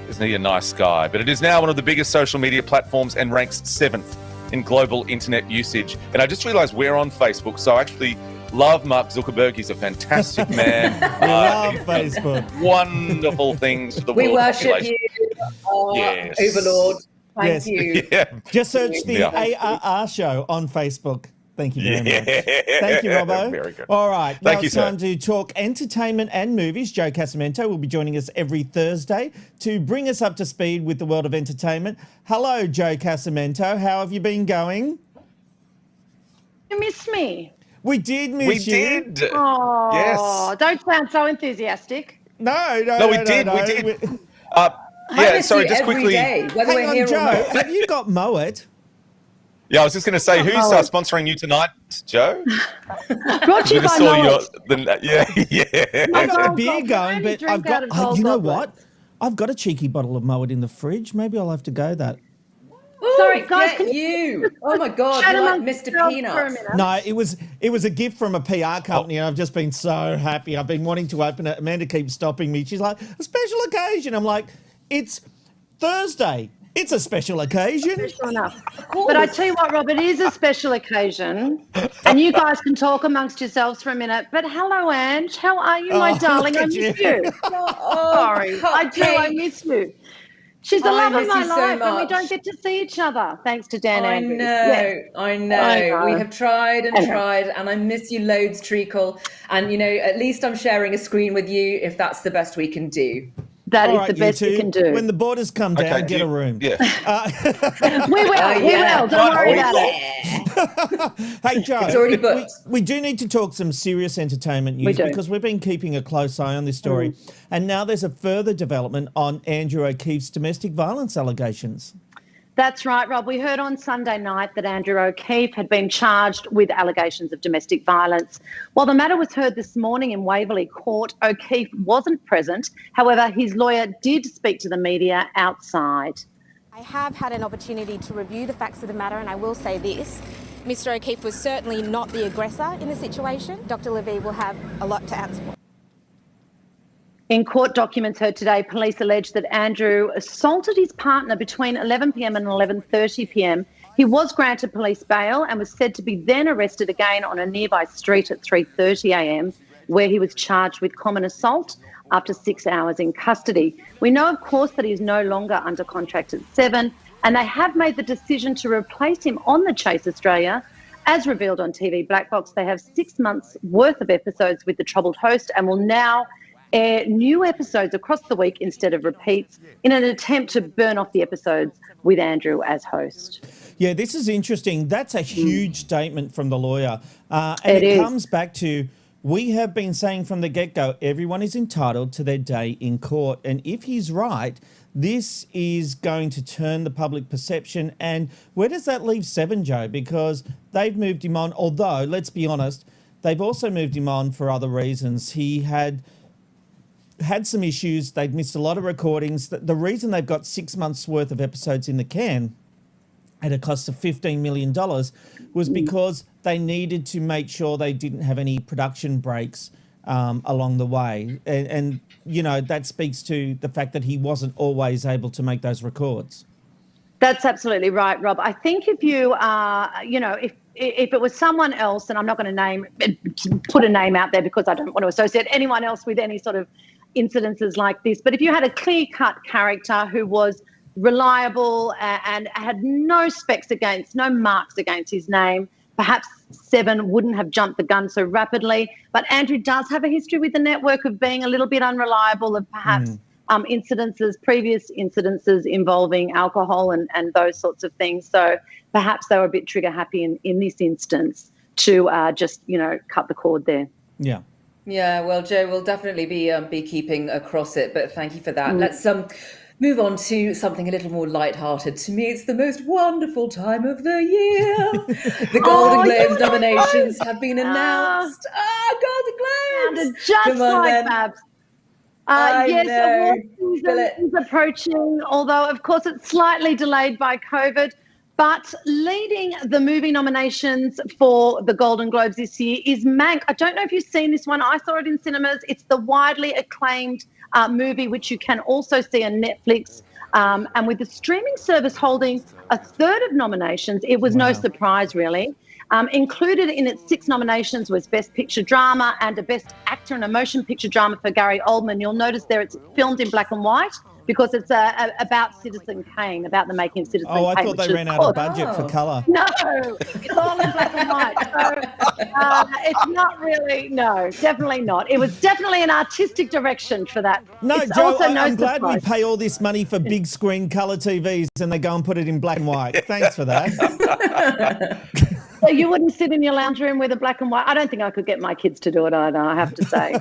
Isn't he a nice guy? But it is now one of the biggest social media platforms and ranks 7th in global internet usage. And I just realized we're on Facebook, so I actually love Mark Zuckerberg. He's a fantastic man. We love Facebook. Wonderful things for the We world worship population. you, Yes. Overlord. Thank Yes. you. Yeah. Just search the Yeah. ARR show on Facebook. Thank you very much. Yeah. Thank you, Robbo. Very good. All right. Now Thank you, it's sir. time to talk entertainment and movies. Joe Casamento will be joining us every Thursday to bring us up to speed with the world of entertainment. Hello, Joe Casamento. How have you been going? You missed me. We did miss We you. did. Oh, Yes. don't sound so enthusiastic. No, We did. I Yeah, miss sorry, you just every quickly. day, whether Hang we're on, here Joe. or not. Have you got Moet? Yeah, I was just going to say, who's sponsoring you tonight, Joe? Brought to you We just by saw Moet. yeah. I've got a Gold beer Goblet. going, Only but drink I've got. out of Gold You know Goblet. what? I've got a cheeky bottle of Moet in the fridge. Maybe I'll have to go that. Sorry, guys, Get can you. Oh my God, chat you're like amongst Mr. yourselves for a Peanuts. minute? No, it was a gift from a PR company, and I've just been so happy. I've been wanting to open it. Amanda keeps stopping me. She's like, a special occasion. I'm like, it's Thursday. It's a special occasion. Special enough. But I tell you what, Rob, it is a special occasion, and you guys can talk amongst yourselves for a minute. But hello, Ange. How are you, my Oh, darling? look I at miss you. you. Oh, Sorry. I do. I cupcake. miss you. She's the I love of miss my you so life, and we much. don't get to see each other, thanks to Dan I Andrews. know, Yes. I know. I know. We have tried and I know. tried, and I miss you loads, Treacle. And you know, at least I'm sharing a screen with you if that's the best we can do. That All is right, the best you we two, can do. When the borders come down, Okay, get a room. Yeah. We will. We yeah. will. Don't worry about it. Hey, Joe, It's already booked. we do need to talk some serious entertainment news do. because we've been keeping a close eye on this story. And now there's a further development on Andrew O'Keefe's domestic violence allegations. That's right, Rob. We heard on Sunday night that Andrew O'Keefe had been charged with allegations of domestic violence. While the matter was heard this morning in Waverley Court, O'Keefe wasn't present. However, his lawyer did speak to the media outside. I have had an opportunity to review the facts of the matter, and I will say this. Mr. O'Keefe was certainly not the aggressor in the situation. Dr. Levy will have a lot to answer for. In court documents heard today, police allege that Andrew assaulted his partner between 11 p.m. and 11:30 p.m. He was granted police bail and was said to be then arrested again on a nearby street at 3:30 a.m, where he was charged with common assault after 6 hours in custody. We know, of course, that he is no longer under contract at Seven, and they have made the decision to replace him on The Chase Australia. As revealed on TV Black Box, they have 6 months' worth of episodes with the troubled host and will now air new episodes across the week instead of repeats in an attempt to burn off the episodes with Andrew as host. Yeah, this is interesting. That's a huge statement from the lawyer. And it is. comes back to, we have been saying from the get-go, everyone is entitled to their day in court. And if he's right, this is going to turn the public perception. And where does that leave Seven, Joe? Because they've moved him on, although, let's be honest, they've also moved him on for other reasons. He had some issues. They'd missed a lot of recordings. The reason they've got 6 months worth of episodes in the can at a cost of $15 million was because they needed to make sure they didn't have any production breaks along the way. And, you know, that speaks to the fact that he wasn't always able to make those records. That's absolutely right, Rob. I think if you if it was someone else, and I'm not going to put a name out there because I don't want to associate anyone else with any sort of incidences like this, but if you had a clear-cut character who was reliable and had no marks against his name, perhaps Seven wouldn't have jumped the gun so rapidly. But Andrew does have a history with the network of being a little bit unreliable, of perhaps previous incidences involving alcohol and those sorts of things. So perhaps they were a bit trigger happy in this instance to just cut the cord there. Yeah. Yeah, well, Joe, we'll definitely be keeping across it, but thank you for that. Let's move on to something a little more lighthearted. To me, it's the most wonderful time of the year. The Golden Globes nominations have been announced. Golden Globes! Just Come on, like then. Babs. I Yes, know. award season is approaching, although, of course, it's slightly delayed by COVID. But leading the movie nominations for the Golden Globes this year is Mank. I don't know if you've seen this one. I saw it in cinemas. It's the widely acclaimed movie, which you can also see on Netflix. And with the streaming service holding a third of nominations, it was no surprise, really. Included in its 6 nominations was Best Picture Drama and a Best Actor in a Motion Picture Drama for Gary Oldman. You'll notice there it's filmed in black and white because it's about Citizen Kane, about the making of Citizen Kane. Oh, I thought they ran out of budget for colour. No, it's all in black and white. So it's not really, no, definitely not. It was definitely an artistic direction for that. No, It's Joe, also I'm glad we surprise. pay all this money for big screen colour TVs and they go and put it in black and white. Thanks for that. So you wouldn't sit in your lounge room with a black and white? I don't think I could get my kids to do it either, I have to say.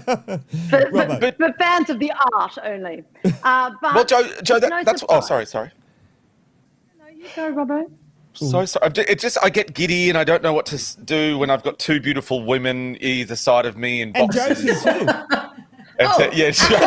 For fans of the art only. But Well, Joe, no that's. Oh, sorry. No, you go, Robbo. So sorry. It just I get giddy and I don't know what to do when I've got 2 beautiful women either side of me in And boxes. Josie too. Yeah, sure.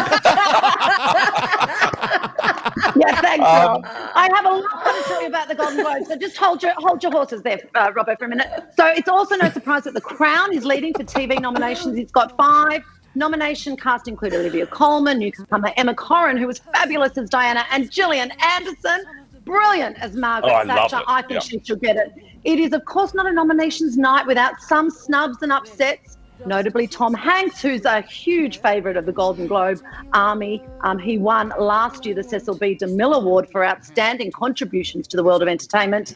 Yeah, thanks, Rob. I have a lot to tell you about the Golden Globes, so just hold your horses there, Robbo, for a minute. So it's also no surprise that The Crown is leading for TV nominations. It's got 5. Nomination cast include Olivia Colman, newcomer Emma Corrin, who was fabulous as Diana, and Gillian Anderson, brilliant as Margaret I love Thatcher. it. I think Yeah. she should get it. It is, of course, not a nominations night without some snubs and upsets. Notably, Tom Hanks, who's a huge favourite of the Golden Globe Army. He won last year the Cecil B. DeMille Award for outstanding contributions to the world of entertainment.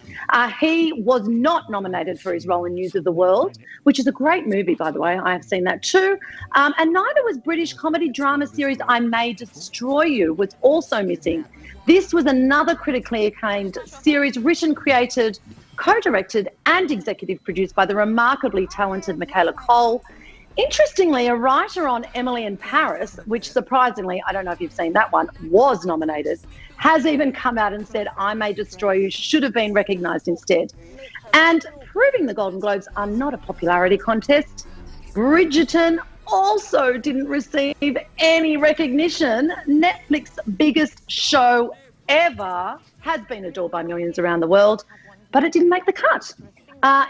He was not nominated for his role in News of the World, which is a great movie, by the way. I have seen that too. And neither was British comedy drama series I May Destroy You, was also missing. This was another critically acclaimed series written, created, co-directed and executive produced by the remarkably talented Michaela Cole. Interestingly, a writer on Emily in Paris, which surprisingly, I don't know if you've seen that one, was nominated, has even come out and said I May Destroy You should have been recognised instead. And proving the Golden Globes are not a popularity contest, Bridgerton also didn't receive any recognition. Netflix's biggest show ever has been adored by millions around the world, but it didn't make the cut.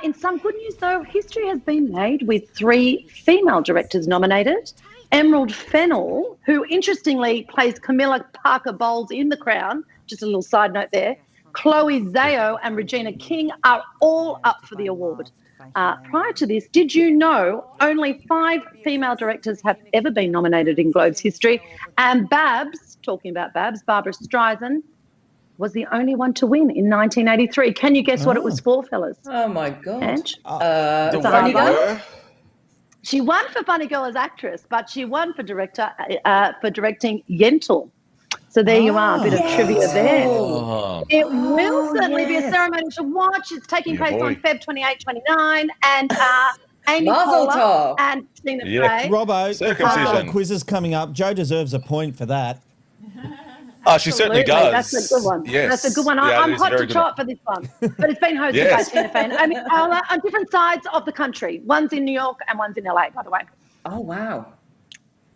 In some good news, though, history has been made with 3 female directors nominated. Emerald Fennell, who interestingly plays Camilla Parker Bowles in The Crown, just a little side note there, Chloe Zhao and Regina King are all up for the award. Prior to this, did you know only 5 female directors have ever been nominated in Globes history? And Babs, talking about Babs, Barbara Streisand, was the only one to win in 1983. Can you guess what it was for, fellas? Oh, my God. Ange? The Funny Girl? She won for Funny Girl as actress, but she won for directing Yentl. So there you are, a bit of trivia there. Oh. It will certainly be a ceremony to watch. It's taking place on Feb 28, 29, and Amy Mazel Poehler tov. and Tina Fey. Robbo, Circumcision. quiz is coming up. Joe deserves a point for that. Oh, she certainly does. That's a good one. Yes. That's a good one. Yeah, I'm it is hot very to good trot for this one. But it's been hosted Yes. by Tina Fey and Amy Poehler on different sides of the country. One's in New York and one's in LA, by the way. Oh, wow.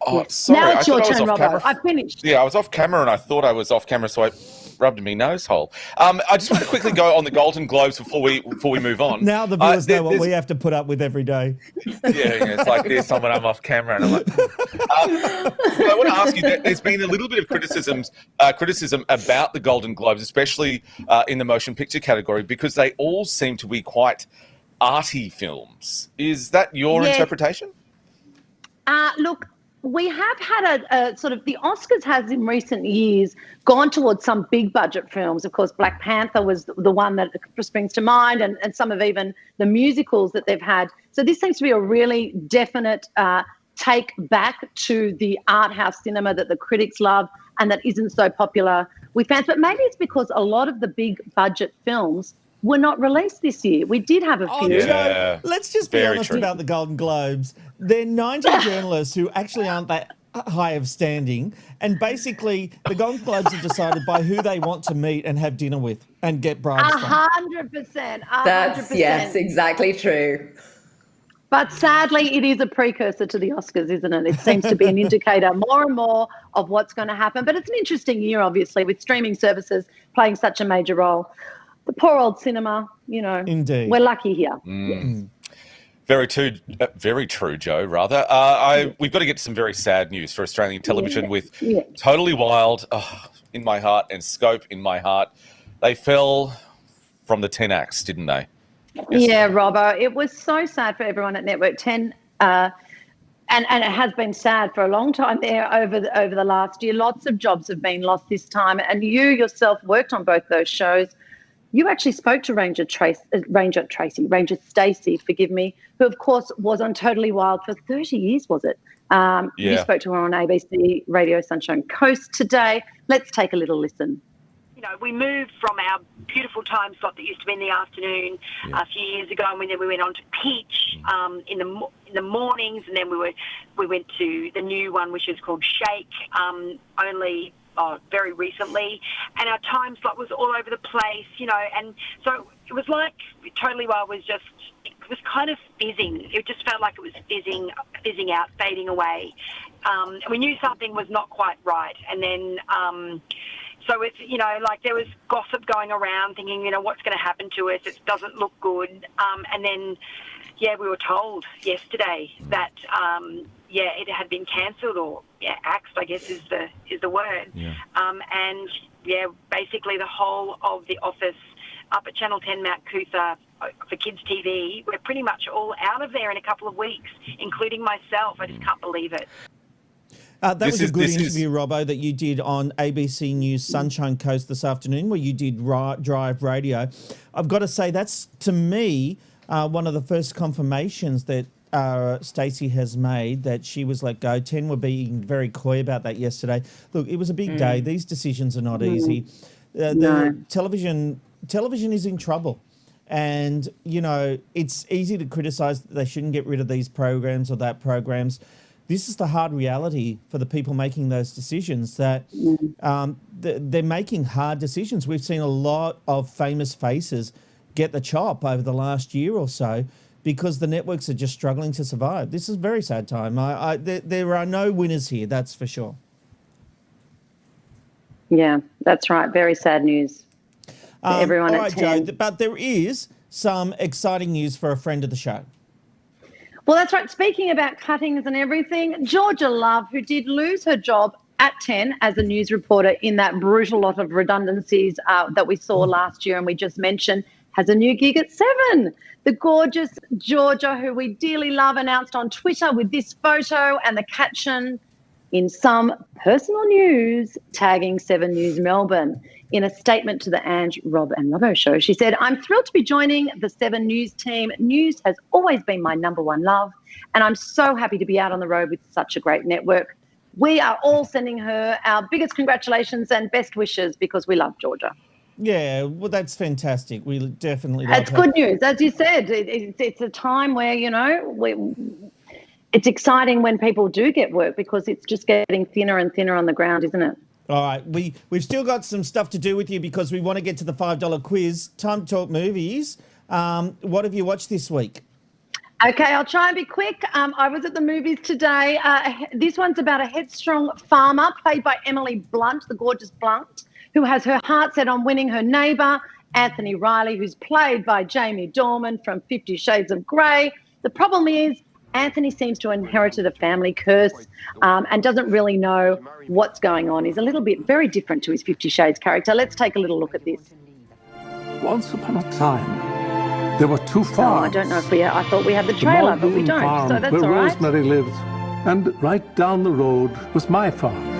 Oh, Yes. sorry. Now I it's thought your I was turn, off Robbo. camera. I finished. Yeah, I was off camera and I thought I was off camera, so I rubbed my nose hole. I just want to quickly go on the Golden Globes before we move on. Now the viewers know what we have to put up with every day. Yeah, it's like there's someone I'm off camera and I'm like. I want to ask you that there's been a little bit of criticism about the Golden Globes, especially in the motion picture category, because they all seem to be quite arty films. Is that your interpretation? Look, we have had a sort of, the Oscars has in recent years gone towards some big budget films. Of course, Black Panther was the one that springs to mind, and some of even the musicals that they've had. So this seems to be a really definite take back to the art house cinema that the critics love and that isn't so popular with fans. But maybe it's because a lot of the big budget films were not released this year. We did have a few. Joe, let's just be honest about the Golden Globes. They're 90 journalists who actually aren't that high of standing, and basically the Golden Globes are decided by who they want to meet and have dinner with and get bribes from. 100%. That's, yes, exactly true. But sadly, it is a precursor to the Oscars, isn't it? It seems to be an indicator more and more of what's going to happen. But it's an interesting year, obviously, with streaming services playing such a major role. The poor old cinema, you know. Indeed. We're lucky here. Very true, Joe, rather. We've got to get some very sad news for Australian television with Totally Wild in my heart and Scope in my heart. They fell from the 10 acts, didn't they? Yeah, Robbo. It was so sad for everyone at Network 10. And it has been sad for a long time there over the last year. Lots of jobs have been lost this time. And you yourself worked on both those shows. You actually spoke to Ranger Stacey, forgive me, who, of course, was on Totally Wild for 30 years, was it? You spoke to her on ABC Radio Sunshine Coast today. Let's take a little listen. You know, we moved from our beautiful time slot that used to be in the afternoon a few years ago, and then we went on to Peach in the mornings, and then we went to the new one, which is called Shake, only very recently, and our time slot was all over the place, you know, and so it was like Totally Wild was just, it was kind of fizzing. It just felt like it was fizzing out, fading away. We knew something was not quite right, and then so it's, you know, like there was gossip going around thinking, you know, what's going to happen to us? It doesn't look good. And then, we were told yesterday that, it had been cancelled or axed, I guess is the word. Yeah. And basically the whole of the office up at Channel 10 Mount Cootha for Kids TV, we're pretty much all out of there in a couple of weeks, including myself. I just can't believe it. That was a good interview, Robbo, that you did on ABC News Sunshine Coast this afternoon, where you did Drive Radio. I've got to say, that's, to me, one of the first confirmations that Stacey has made that she was let go. 10 were being very coy about that yesterday. Look, it was a big day. These decisions are not easy. The television is in trouble. And, you know, it's easy to criticise that they shouldn't get rid of these programs or that programs. This is the hard reality for the people making those decisions, that they're making hard decisions. We've seen a lot of famous faces get the chop over the last year or so because the networks are just struggling to survive. This is a very sad time. There are no winners here, that's for sure. Yeah, that's right. Very sad news for everyone at 10. Joe, but there is some exciting news for a friend of the show. Well, that's right. Speaking about cuttings and everything, Georgia Love, who did lose her job at 10 as a news reporter in that brutal lot of redundancies that we saw last year and we just mentioned, has a new gig at 7. The gorgeous Georgia, who we dearly love, announced on Twitter with this photo and the caption, "In some personal news," tagging 7 News Melbourne. In a statement to the Ange, Rob and Robbo show, she said, "I'm thrilled to be joining the 7 News team. News has always been my number one love, and I'm so happy to be out on the road with such a great network. We are all sending her our biggest congratulations and best wishes because we love Georgia." Yeah, well, that's fantastic. We definitely It's good news. As you said, it's a time where, you know, it's exciting when people do get work because it's just getting thinner and thinner on the ground, isn't it? All right, we've still got some stuff to do with you because we want to get to the $5 quiz. Time to talk movies. What have you watched this week? Okay, I'll try and be quick. I was at the movies today. This one's about a headstrong farmer played by Emily Blunt, the gorgeous Blunt, who has her heart set on winning her neighbour, Anthony Riley, who's played by Jamie Dornan from 50 Shades of Grey. The problem is Anthony seems to have inherited a family curse and doesn't really know what's going on. He's a little bit very different to his 50 Shades character. Let's take a little look at this. Once upon a time, there were 2 farms. I don't know if I thought we had the trailer, but we don't, farm, so that's where all right. Rosemary lived, and right down the road was my farm.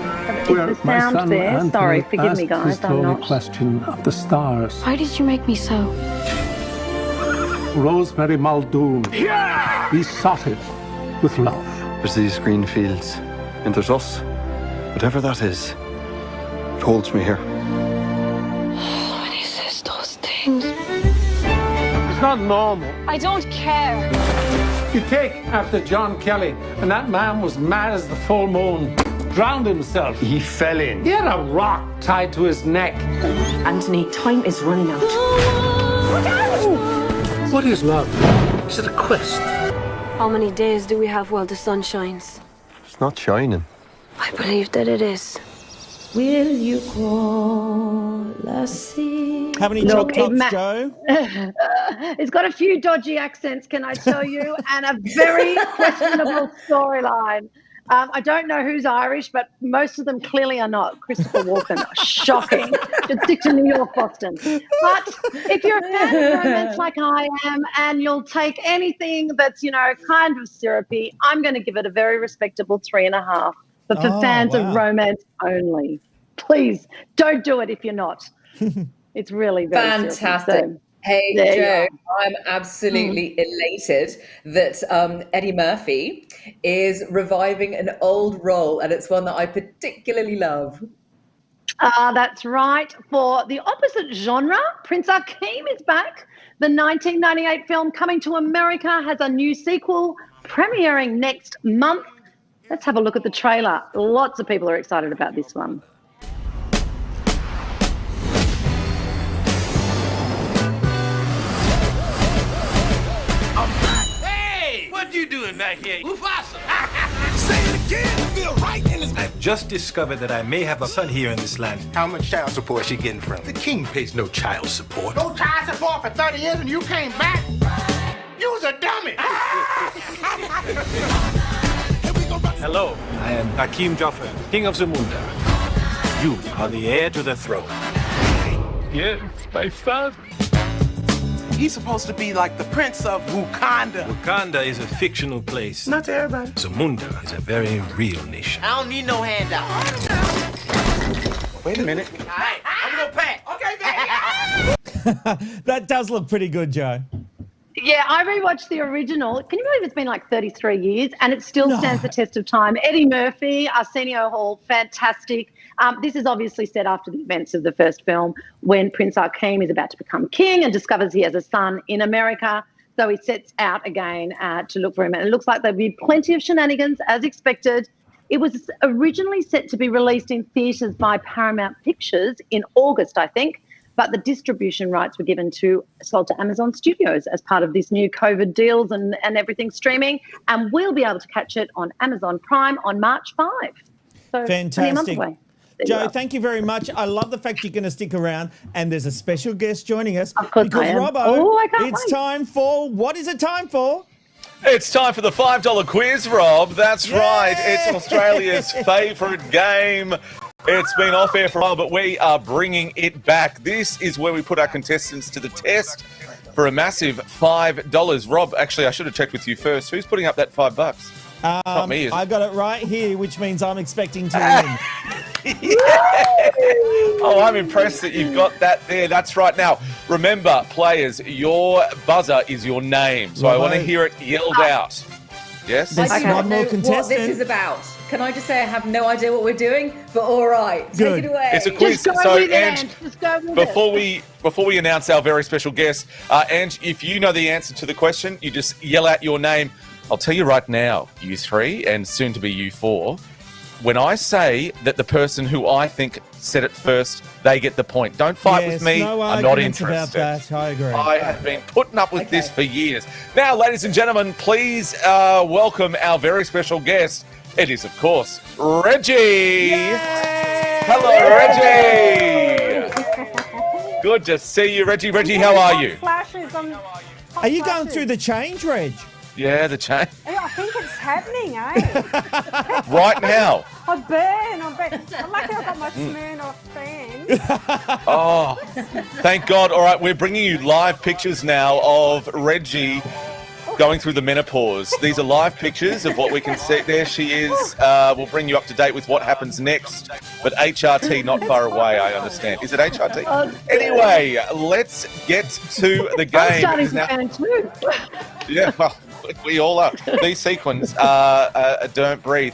Where Is the sound there? Sorry, forgive me, guys. I'm not. Question of the stars. Why did you make me so? Rosemary Muldoon. Yeah! He sought it with love. There's these green fields, and there's us. Whatever that is, it holds me here. When he says those things. It's not normal. I don't care. You take after John Kelly, and that man was mad as the full moon. Drowned himself. He fell in. He had a rock tied to his neck. Anthony, time is running out. Look out! What is love? Is it a quest? How many days do we have while the sun shines? It's not shining. I believe that it is. Will you call us see? How many Look, chop tops, it Joe? It's got a few dodgy accents, can I tell you, and a very questionable storyline. I don't know who's Irish, but most of them clearly are not. Christopher Walken, shocking. Should stick to New York, Boston. But if you're a fan of romance like I am, and you'll take anything that's, kind of syrupy, I'm going to give it a very respectable 3.5. But for fans of romance only, please don't do it if you're not. It's really very fantastic. Syrupy, so. Hey, Joe, I'm absolutely elated that Eddie Murphy is reviving an old role, and it's one that I particularly love. That's right. For the opposite genre, Prince Akeem is back. The 1998 film Coming to America has a new sequel premiering next month. Let's have a look at the trailer. Lots of people are excited about this one. What you doing back here, Mufasa? Say it again, feel right in his... I've just discovered that I may have a son here in this land. How much child support is she getting from? The king pays no child support. No child support for 30 years and you came back? You was a dummy. Hello, I am Hakeem Joffer, king of Zamunda. You are the heir to the throne. Yes, my father. He's supposed to be like the prince of Wakanda. Wakanda is a fictional place. Not to everybody. Zamunda is a very real nation. I don't need no handout. Wait a minute. All right, I'm gonna pack. Okay, baby. That does look pretty good, Joe. Yeah, I rewatched the original. Can you believe it's been like 33 years and it still stands the test of time? Eddie Murphy, Arsenio Hall, fantastic. This is obviously set after the events of the first film when Prince Akeem is about to become king and discovers he has a son in America. So he sets out again to look for him. And it looks like there'll be plenty of shenanigans as expected. It was originally set to be released in theatres by Paramount Pictures in August, I think. But the distribution rights were sold to Amazon Studios as part of this new COVID deals and everything streaming. And we'll be able to catch it on Amazon Prime on March 5. So fantastic. only a month away. Joe, thank you very much. I love the fact you're going to stick around, and there's a special guest joining us. Of course I am. Robbo, I can't it's wait. time for, what is it time for? It's time for the $5 quiz, Rob. That's right. It's Australia's favourite game. It's been off air for a while, but we are bringing it back. This is where we put our contestants to the test for a massive $5. Rob, actually, I should have checked with you first. Who's putting up that $5? Not me, is it? I got it right here, which means I'm expecting to win. Oh, I'm impressed that you've got that there. That's right. Now, remember, players, your buzzer is your name. So I want to hear it yelled out. Yes? I do not know what this is about. Can I just say I have no idea what we're doing? But all right, take it away. It's a quiz. Just go with it. Just go with it. Before we announce our very special guest, Ange, if you know the answer to the question, you just yell out your name. I'll tell you right now, you three, and soon to be you four, when I say that the person who I think said it first, they get the point. Don't fight with me. No I'm not arguments interested. about that. I agree. I have been putting up with this for years. Now, ladies and gentlemen, please welcome our very special guest. It is, of course, Reggie. Hello, Reggie. Good to see you, Reggie. Reggie, how are you? Are you going through the change, Reg? Yeah, the change. I think it's happening, eh? Right now. I burn. I'm lucky I got my Smirnoff fan. Oh, thank God. All right, we're bringing you live pictures now of Reggie going through the menopause. These are live pictures of what we can see. There she is. We'll bring you up to date with what happens next. But HRT not far away, I understand. Is it HRT? Anyway, let's get to the game. I'm starting to fan too. Yeah, well, we all are. These sequins don't breathe.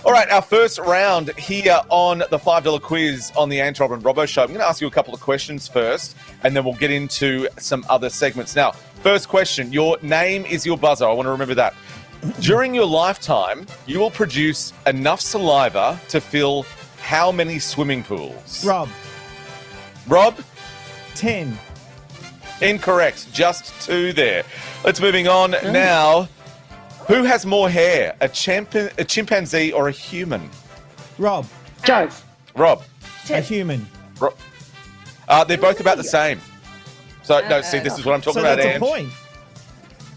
All right, our first round here on the $5 quiz on the Ange, Rob and Robbo show. I'm going to ask you a couple of questions first, and then we'll get into some other segments. Now, first question, your name is your buzzer. I want to remember that. During your lifetime, you will produce enough saliva to fill how many swimming pools? Rob. Rob? 10. Incorrect. Just 2 there. Let's moving on now. Who has more hair, a chimpanzee or a human? Rob. Joe. Rob. A human. They're both about the same. So, no, see, this is what I'm talking about, that's Ange. a point.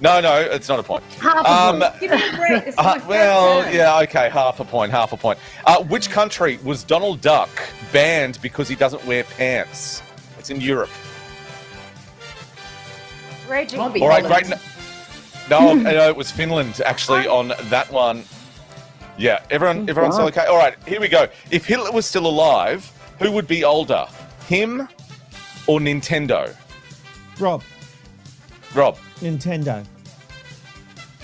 No, it's not a point. Half a point. Give me a break. This is my first well, turn. yeah, okay, half a point. Which country was Donald Duck banned because he doesn't wear pants? It's in Europe. Reggie. Can't be All right, Holland. great. No, it was Finland, actually, on that one. Yeah, everyone's still okay? All right, here we go. If Hitler was still alive, who would be older? Him or Nintendo? Rob. Nintendo.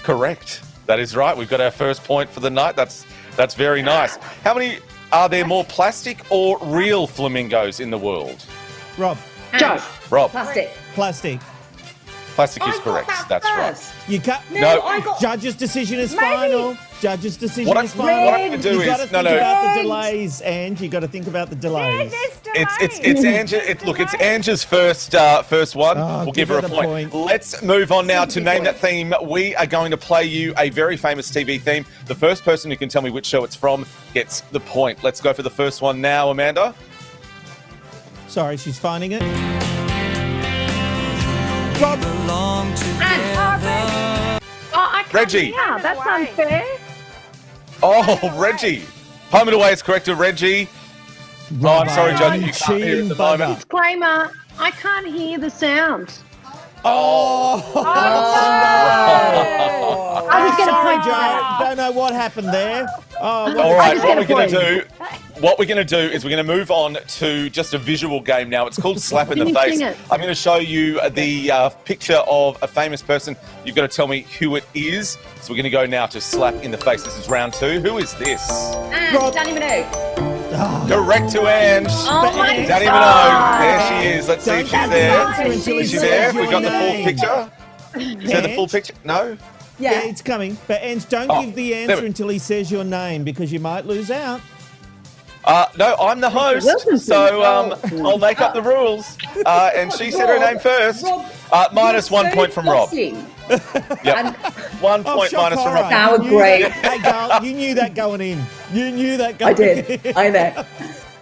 Correct. That is right. We've got our first point for the night. That's very nice. How many are there more plastic or real flamingos in the world? Rob. Joe. Rob. Plastic. Plastic. Plastic is I got correct. that That's right. first. You cut. No, I got. Judge's decision is Maybe. final. Judge's decision What is I'm final. going to do You got to is think about the delays, and you got to think about the delays. It's Angie's first one. Oh, We'll give her a the point. Let's move on now to Name That Theme. We are going to play you a very famous TV theme. The first person who can tell me which show it's from gets the point. Let's go for the first one now, Amanda. Sorry, she's finding it. Rob. Belong together. Reggie. Yeah, that's unfair. Oh, Reggie. Home and Away is correct to Reggie. Oh, I'm sorry, Judge. You can't hear it at the moment. Disclaimer, I can't hear the sound. Oh, I was going to sorry, point Joe. Don't know what happened there. Oh, All right, just what get we're a going point. to do What we're going to do is we're going to move on to just a visual game now. It's called Slap in the Can you Face. sing it? I'm going to show you the picture of a famous person. You've got to tell me who it is. So we're going to go now to Slap in the Face. This is round 2. Who is this? And Danny Minogue. Correct to Ange. Oh my Danny God. Minogue. There she is. Let's see if she's there. Is she there? Have we got the full picture? Is there the full picture? No? Yeah, it's coming. But Ange, don't give the there answer we- until he says your name because you might lose out. No, I'm the host, so I'll make up the rules. And she said her name first. Minus 1 point from Rob. Yep. 1 point shock minus from horror. Rob. How You knew great. that- Hey, girl, you knew that going in. You knew that going I did. in. I know.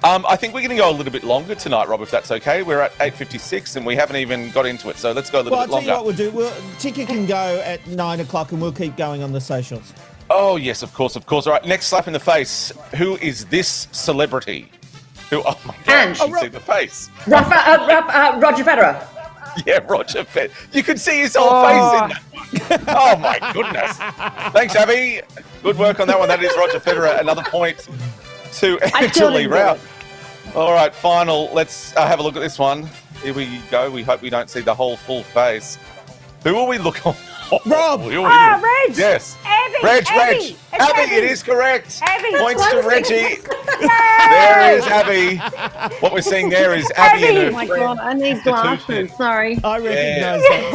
I think we're going to go a little bit longer tonight, Rob, if that's okay. We're at 8:56 and we haven't even got into it, so let's go a little Well, I'll bit tell you longer. what we'll do. Ticket can go at 9 o'clock and we'll keep going on the socials. Oh, yes, of course. All right, next slap in the face. Who is this celebrity? Who? Oh, my God, Ange. you can see the face. Roger Federer. Yeah, Roger Federer. You can see his whole face in that. Oh, my goodness. Thanks, Abby. Good work on that one. That is Roger Federer. Another point to Angela Rao. All right, final. Let's have a look at this one. Here we go. We hope we don't see the whole full face. Who will we look on? Rob. Reg. Yes. Abby. Reg. It's Abby, it is correct. Abby. Points to Reggie. There is Abby. What we're seeing there is Abby and her Oh my friend. God, I need glasses. Sorry. I recognise that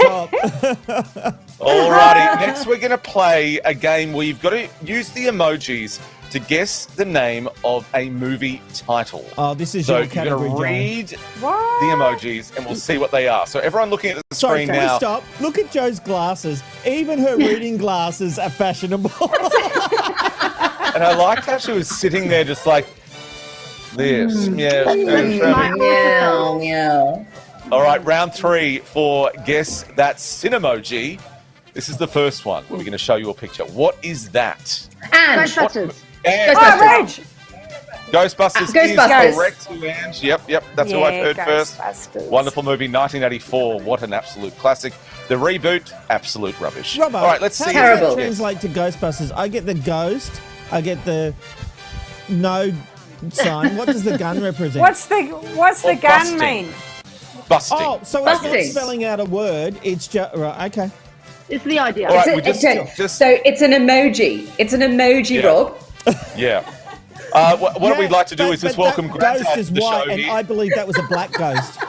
top. Alrighty, next we're going to play a game where you've got to use the emojis to guess the name of a movie title. Oh, this is So your you're category, going to Joe. read the emojis and we'll see what they are. So everyone looking at the Sorry, screen can we now. stop? Look at Joe's glasses. Even her reading glasses are fashionable. And I liked how she was sitting there just like this. Yeah. Meow. All right, round 3 for Guess That Cinemoji. This is the first one. We're going to show you a picture. What is that? And Ghostbusters. And Reg. Ghostbusters, Ghostbusters. is correct to Ange. Yep. That's who I've heard first. Ghostbusters. Wonderful movie, 1984. What an absolute classic. The reboot, absolute rubbish. Robbo, All right, let's how see. does Terrible. that translate to Ghostbusters? I get the ghost. I get the no sign. What does the gun represent? What's the gun busting. mean? Busting. Oh, so it's not Busting. spelling out a word. It's just right. Okay. It's the idea. All right, So we just so it's an emoji. It's an emoji, Yeah. Rob. yeah. What we'd like to do is just welcome that Grandad ghost to is the show white, and here. I believe that was a black ghost.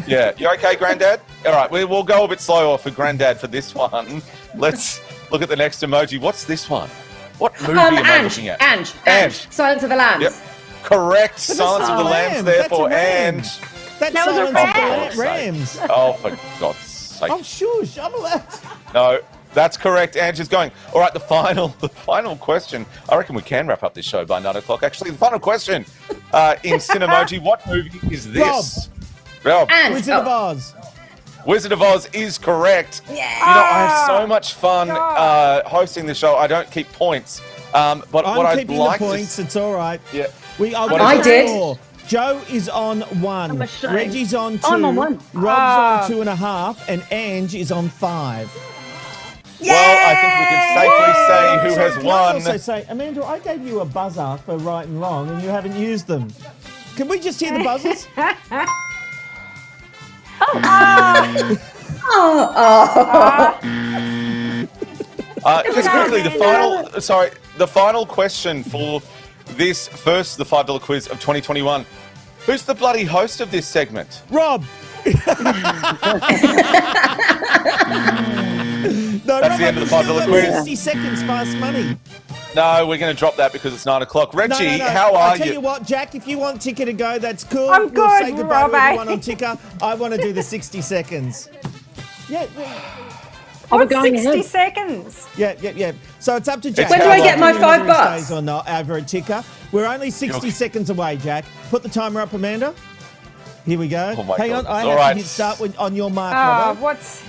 Yeah, you okay, Grandad? All right, we'll go a bit slower for Grandad for this one. Let's look at the next emoji. What's this one? What movie am I looking at? Ange. Silence of the Lambs. Yep. Correct. Silence of the Lambs there That's for a ram. Ange. That's That was a Silence of the ram. Rams. Oh, for God's sake. Oh, shush. I'm allowed. No, that's correct. Ange is going. All right, the final question. I reckon we can wrap up this show by 9 o'clock. Actually, the final question. in Cinemoji. What movie is this? Rob. Wizard of Oz. Wizard of Oz is correct. Yeah. You know, I have so much fun hosting the show. I don't keep points. But what I'm I'd keeping like the points. It's all right. Yeah. I did. Joe is on 1. Reggie's on 2. I'm on 1. Rob's on 2.5, and Ange is on 5. Well, I think we can safely say who has Can I won. also say, Amanda, I gave you a buzzer for right and wrong, and you haven't used them. Can we just hear the buzzers? Just quickly, the final question for this first, the $5 quiz of 2021. Who's the bloody host of this segment? Rob. No, That's the end of the $5 quiz. 60 seconds fast money. No, we're going to drop that because it's 9 o'clock. Reggie, No. how are I'll tell you what, Jack, if you want Ticker to go, that's cool. I'm We'll good, say goodbye to Robbie. everyone on Ticker. I want to do the 60 seconds. Yeah. What's going 60 ahead? seconds? Yeah. So it's up to Jack. When do I get my Whether he $5? stays or not over at Ticker. We're only 60 seconds away, Jack. Put the timer up, Amanda. Here we go. Oh my Hang God. on, I All have right. to hit start on your mark, Robbo. What's...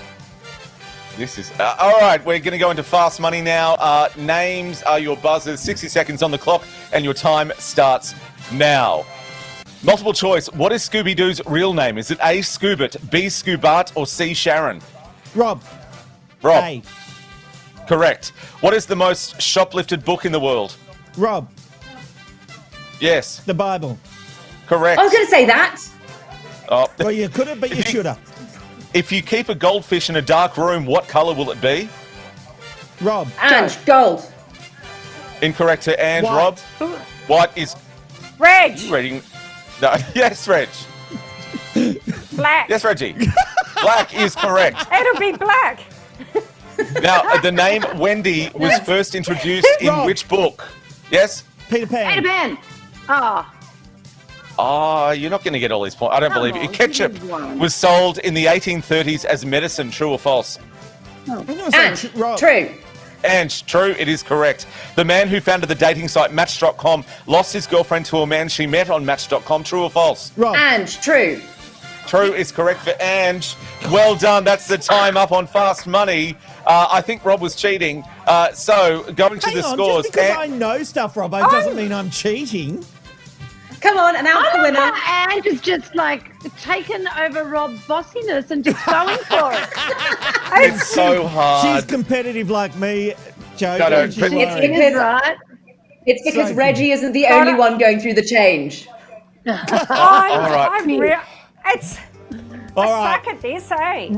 This is all right. We're going to go into fast money now. Names are your buzzers. 60 seconds on the clock, and your time starts now. Multiple choice. What is Scooby Doo's real name? Is it A. Scoobert, B. Scoobart, or C. Sharon? Rob. A. Correct. What is the most shoplifted book in the world? Rob. Yes. The Bible. Correct. I was going to say that. Oh. Well, you could have, but you should have. If you keep a goldfish in a dark room, what colour will it be? Rob. Ange, gold. Incorrect to Ange, White. Rob. White is... Reg. You reading? No. Yes, Reg. Black. Yes, Reggie. Black is correct. It'll be black. Now, the name Wendy was first introduced in Rob. which book? Yes? Peter Pan. Peter Pan. Oh. Oh, you're not going to get all these points. I don't Come believe on, it. Ketchup give me one. was sold in the 1830s as medicine. True or false? Ange, Rob. true. And true, it is correct. The man who founded the dating site Match.com lost his girlfriend to a man she met on Match.com. True or false? Rob. Ange, true. True is correct for Ange. Well done. That's the time up on Fast Money. I think Rob was cheating. So going to Hang the on, scores. just because I know stuff, Robbo, doesn't mean I'm cheating. Come on, announce the winner. Ange is just like taken over Rob's bossiness and just going for it. It's so hard. She's competitive like me, Joe. No, Don't you but- worry. Because, Right? it's because So Reggie isn't the only one going through the change. All right. I'm real. It's... All I right. suck at this, eh?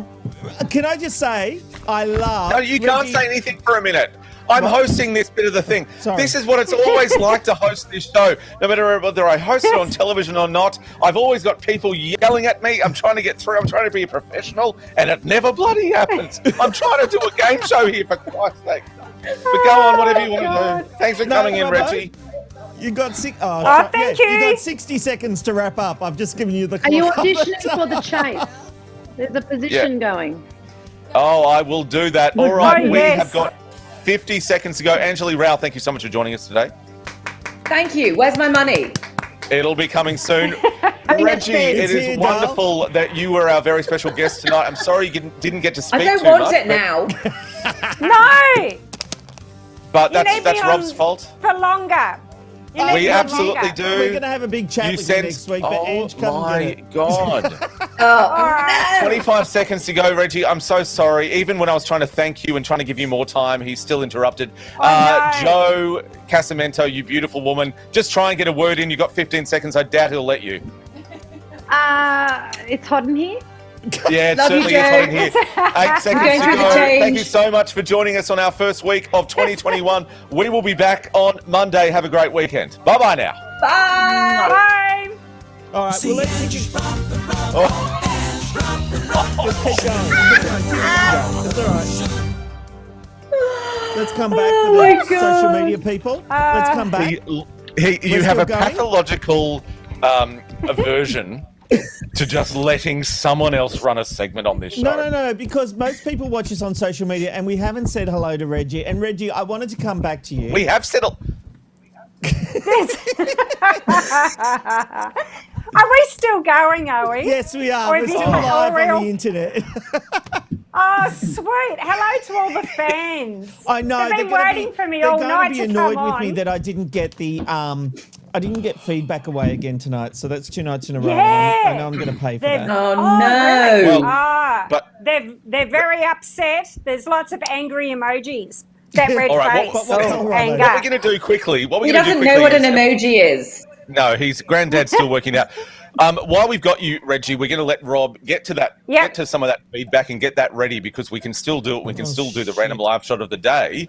Can I just say, I love... No, you can't Reggie- say anything for a minute. I'm hosting this bit of the thing. Sorry. This is what it's always like to host this show. No matter whether I host it on television or not, I've always got people yelling at me. I'm trying to get through. I'm trying to be a professional, and it never bloody happens. I'm trying to do a game show here, for Christ's sake. But go on, whatever you want to do. Thanks for coming in, Robbo, Reggie. You got six. thank you. You got 60 seconds to wrap up. I've just given you the. Are you clock. auditioning for the chase? There's a position going. Oh, I will do that. All right, Oh, we yes. have got 50 seconds to go. Angeli Rao, thank you so much for joining us today. Thank you. Where's my money? It'll be coming soon. think Reggie, that's it fair. is Here, wonderful that you were our very special guest tonight. I'm sorry you didn't get to speak I don't too want much, it but- now. No! But You need that's me Rob's on fault. For longer. You need We me on absolutely longer. do. We're going to have a big chat You with sent- you next week, but Oh Ange, come my and get it. God. Oh, 25 seconds to go, Reggie. I'm so sorry. Even when I was trying to thank you and trying to give you more time, he's still interrupted. no. Joe Casamento, you beautiful woman. Just try and get a word in. You got 15 seconds. I doubt he'll let you. It's hot in here. Yeah, it Love you, certainly is hot in here. Joe. 8 seconds going to through the go. change. Thank you so much for joining us on our first week of 2021. We will be back on Monday. Have a great weekend. Bye-bye now. Bye. Bye. All right, well, let's keep going. Oh. Just keep going. That's all right. Let's come back Oh to my the God. social media people. Let's come back. You We're have still a going? pathological aversion to just letting someone else run a segment on this show. No, because most people watch us on social media and we haven't said hello to Reggie. And Reggie, I wanted to come back to you. We have said Are we still going, are we? Yes, we are. Or We're have you still got live all on the internet. Oh, sweet. Hello to all the fans. I know. They've been waiting for me all night to come They're going to be annoyed on. with me that I didn't get the I didn't get feedback away again tonight. So that's 2 nights in a row. Yeah. And I know I'm going to pay for that. Oh, Oh, no. really? Well, but- they're very upset. There's lots of angry emojis. That red All right, face. what anger. we're going to do quickly. What we're He going to do doesn't know quickly what an emoji is. No, his granddad's still working out. While we've got you, Reggie, we're going to let Rob get to that, get to some of that feedback and get that ready because we can still do it. We can still do the random live shot of the day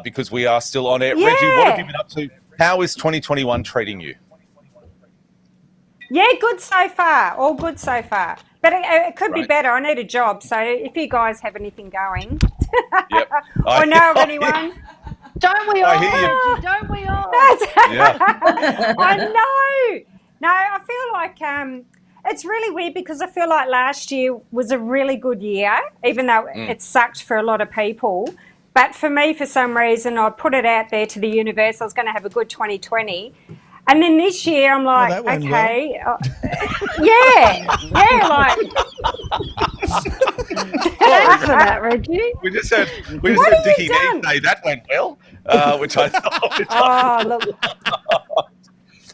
because we are still on air. Yeah. Reggie, what have you been up to? How is 2021 treating you? Yeah, good so far. All good so far. But it could be better. I need a job. So if you guys have anything going Yep. or know of anyone. Don't we all? I hear you. Reggie, don't we all? I know. No, I feel like it's really weird because I feel like last year was a really good year, even though it sucked for a lot of people. But for me, for some reason, I put it out there to the universe. I was going to have a good 2020. And then this year, I'm like, that went okay, yeah, like. Thanks for that, Reggie. We just heard have Dickie you Neat done? say that went well, which I thought. Oh, look.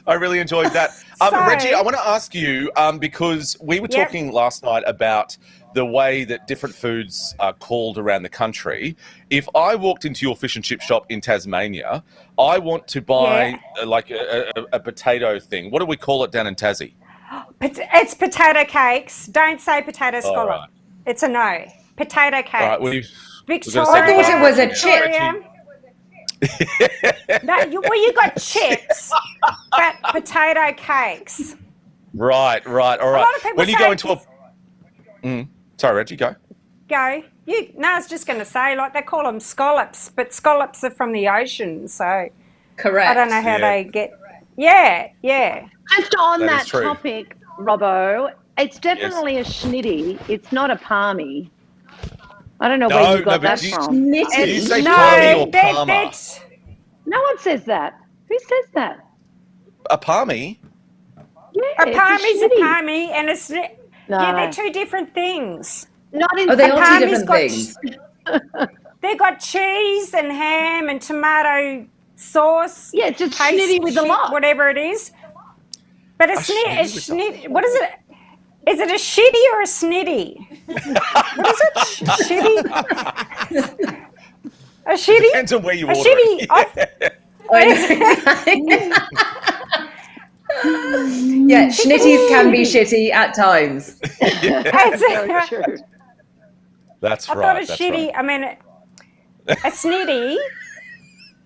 I really enjoyed that. So- Reggie, I want to ask you, because we were Yep. talking last night about the way that different foods are called around the country. If I walked into your fish and chip shop in Tasmania, I want to buy like a potato thing. What do we call it down in Tassie? It's potato cakes. Don't say potato scallop. right. It's a no. Potato cakes. All right, we've Victoria. gotta say I thought it was a Victoria. No, you got chips, but potato cakes. right. All right. lot of people When you say go into a... Sorry, Reggie, go. Go. No, I was just going to say, like, they call them scallops, but scallops are from the ocean, so Correct. I don't know how Yeah. they get. Yeah. Just on That is that true. topic, Robbo, it's definitely a schnitty. It's not a palmy. I don't know where you got but that do you- from. do you say No, palmy or that- palmer? that's- No one says that. Who says that? A palmy? Yeah, A it's palmy's a schnitty. palmy, and it's No. yeah, they're two different things. Not in Oh, they are two palmy's different got things. They got cheese and ham and tomato sauce. Yeah, it's just paste schnitty with a shit, lot. Whatever it is. But a schnitty what is it? Is it a shitty or a snitty? What is it? Shitty? A shitty? Depends on where you A order shitty. it. I know exactly. Yeah, schnitties can be shitty at times. Very true. That's I right. thought a that's shitty, right. I mean, a snitty.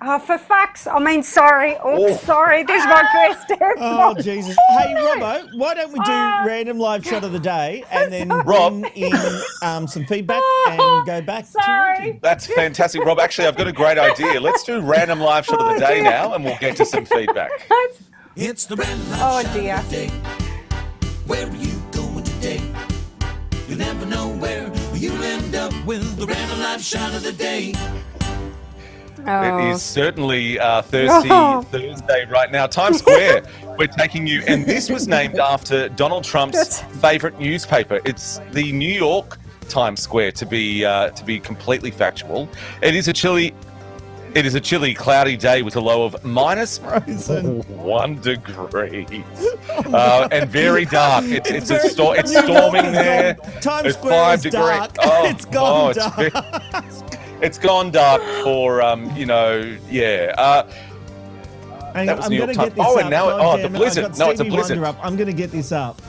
Oh, for fuck's, I mean, sorry. Oh, sorry. There's my first step. Oh, Jesus. Hey, Robbo, why don't we do random live shot of the day and then Rob. bring in some feedback and go back to Sorry. Reggie? That's fantastic, Rob. Actually, I've got a great idea. Let's do random live shot of the day now, and we'll get to some feedback. It's the random live Oh, shot dear. of the day. Where are you going today? You never know where you'll end up with the random live shot of the day. It is certainly Thursday right now. Times Square, we're taking you, and this was named after Donald Trump's favorite newspaper. It's the New York Times Square, to be completely factual. It is a chilly, cloudy day with a low of minus 1 degree, and very dark. It's storming there. Times It's Square 5 is degrees. dark. It's gone dark. It's gone dark for Hang that on, was I'm New going York to Times. get this Oh, up. and now God the damn it, blizzard. I've got No, it's a Stevie blizzard. Wonder up. I'm going to get this up.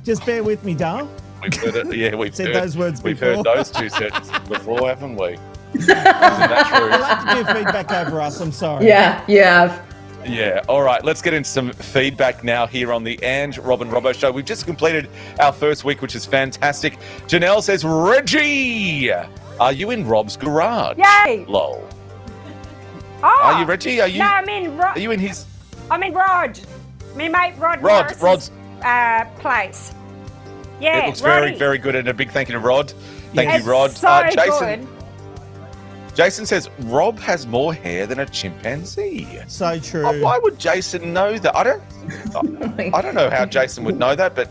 Just bear with me, Dale. We've heard it. Yeah, we've Said heard those words We've before. heard those two sentences before, haven't we? Isn't that true? I'll have to do feedback over us. I'm sorry. Yeah, you have. Yeah. All right. Let's get into some feedback now here on the Ange, Rob and Robbo show. We've just completed our first week, which is fantastic. Janelle says, Reggie, are you in Rob's garage? Yay. Lol. Oh, Are you Reggie? Are you? No, are you in his? I'm in Rod. Me mate Rod. Rod's. Morris's, place. Yeah, It looks very, Roddy. very good, and a big thank you to Rod. Thank It's you, Rod. so Jason. good. Jason says Rob has more hair than a chimpanzee. So true. Oh, why would Jason know that? I don't know how Jason would know that, but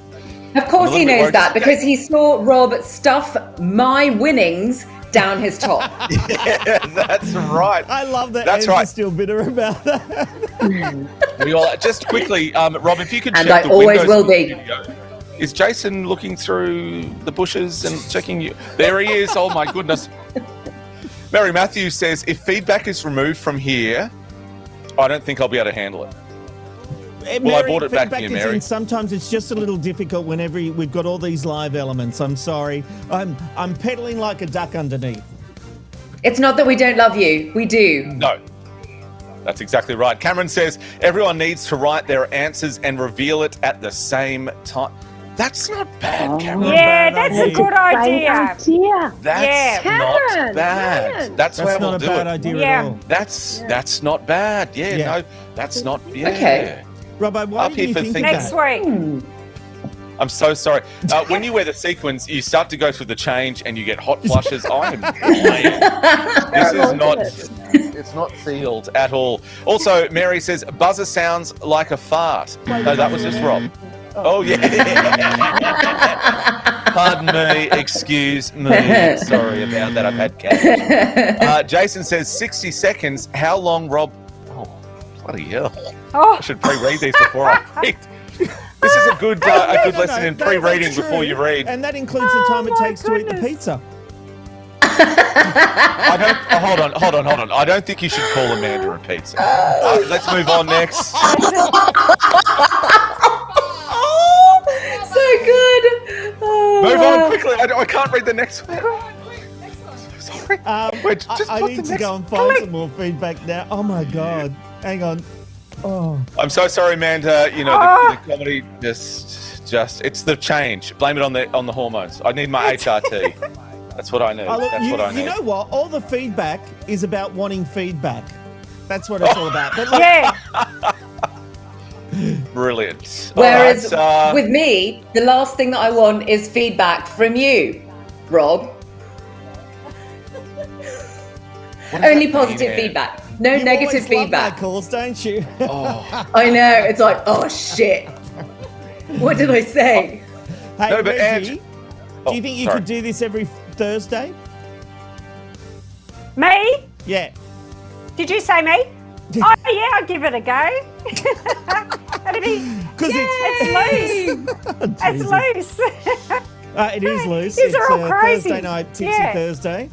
of course he knows that because he saw Rob stuff my winnings down his top. Yeah, that's right. I love that. That's Anne's right. still bitter about that. We all just quickly, Rob, if you could And check I the always windows will of the be. studio. Is Jason looking through the bushes and checking you? There he is. Oh my goodness. Mary Matthews says, if feedback is removed from here, I don't think I'll be able to handle it. Well, I brought it back to you, feedback is Mary. in. Sometimes it's just a little difficult whenever we've got all these live elements. I'm sorry. I'm pedaling like a duck underneath. It's not that we don't love you. We do. No. That's exactly right. Cameron says, everyone needs to write their answers and reveal it at the same time. That's not bad, Cameron. Yeah, that's a good idea. That's not bad. That's where not we'll a do bad it. idea Yeah. at all. That's not bad. Yeah, Yeah. no, that's not. Yeah. Okay. Robbo, why Up do here you for think thinking. Next that? week. I'm so sorry. When you wear the sequins, you start to go through the change and you get hot flushes. I am dying. This is not. It's not sealed at all. Also, Mary says buzzer sounds like a fart. No, that was just Rob. Oh yeah. Pardon me. Excuse me. Sorry about that. I've had cash. Jason says 60 seconds. How long, Rob? Oh, bloody hell. I should pre-read these before I read. This is a good lesson in pre-reading That's before true. you read. And that includes the time it takes to eat the pizza. Hold on. I don't think you should call Amanda a pizza. Let's move on next. So good. Oh, Move wow. on quickly. I can't read the next one. Sorry. Wait, just I put need the to next go and find some more feedback now. Oh my God. Hang on. Oh. I'm so sorry, Amanda. You know, the comedy just it's the change. Blame it on the hormones. I need my HRT. That's what I need. Oh, look, That's what I need. You know what? All the feedback is about wanting feedback. That's what it's all about. But look, Yeah. Brilliant. Whereas All right, with me, the last thing that I want is feedback from you, Rob. Only positive feedback. No you negative always love my feedback. calls, don't you? I know. It's like, oh shit. What did I say? Hey, No, but Reggie, Oh, do you think you sorry. could do this every Thursday? Me? Yeah. Did you say me? Oh yeah, I'll give it a go. It'll be, Because it's loose. It's loose. it is loose. These It's are all crazy. Thursday night, Tipsy Yeah. Thursday.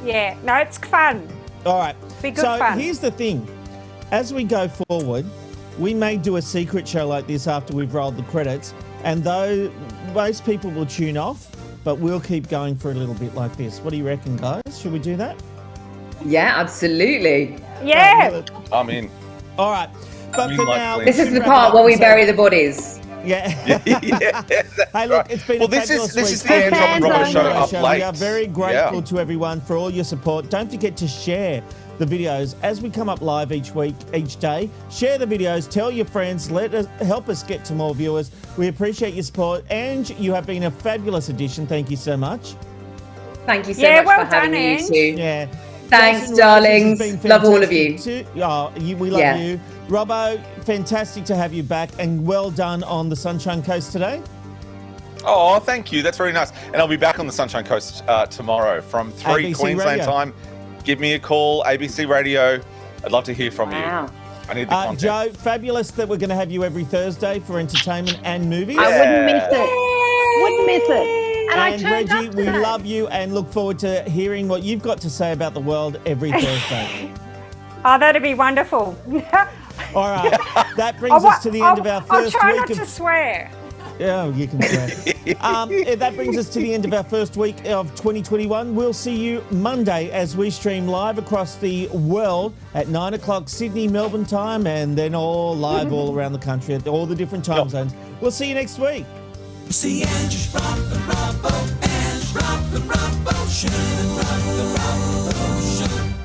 Yeah, no, it's fun. All right. Be good so fun. here's the thing. As we go forward, we may do a secret show like this after we've rolled the credits. And though most people will tune off, but we'll keep going for a little bit like this. What do you reckon, guys? Should we do that? Yeah, absolutely. Yeah. I'm in. All right. But mean, for like, now, please. This we is should the wrap it part up where we and say- bury the bodies. Yeah. Hey, look, it's been well, a this fabulous is week. the Andrew and Robert show up late. We are very grateful to everyone for all your support. Don't forget to share the videos as we come up live each week, each day. Share the videos, tell your friends, help us get to more viewers. We appreciate your support. Ange, you have been a fabulous addition. Thank you so much. Thank you so Yeah, much well for having done, me, you Ange. two. Yeah. Thanks, Jason Rogers has darlings. been Love all of you. fantastic too. We love Yeah. you. Robbo, fantastic to have you back and well done on the Sunshine Coast today. Oh, thank you. That's very nice. And I'll be back on the Sunshine Coast tomorrow from 3 ABC Queensland Radio. time. Give me a call, ABC Radio. I'd love to hear from Wow. you. I need the content. Joe, fabulous that we're going to have you every Thursday for entertainment and movies. I wouldn't miss it. Wouldn't miss it. And I And turned Reggie, up we today. love you and look forward to hearing what you've got to say about the world every Thursday. Oh, that'd be wonderful. All right, that brings us to the end of our I'll first try week not of... to swear. Oh, you can say. That brings us to the end of our first week of 2021. We'll see you Monday as we stream live across the world at 9 o'clock Sydney, Melbourne time, and then all live all around the country at all the different time zones. We'll see you next week. See Ange, Rob and Robbo, Ange, Rob and Robbo Show.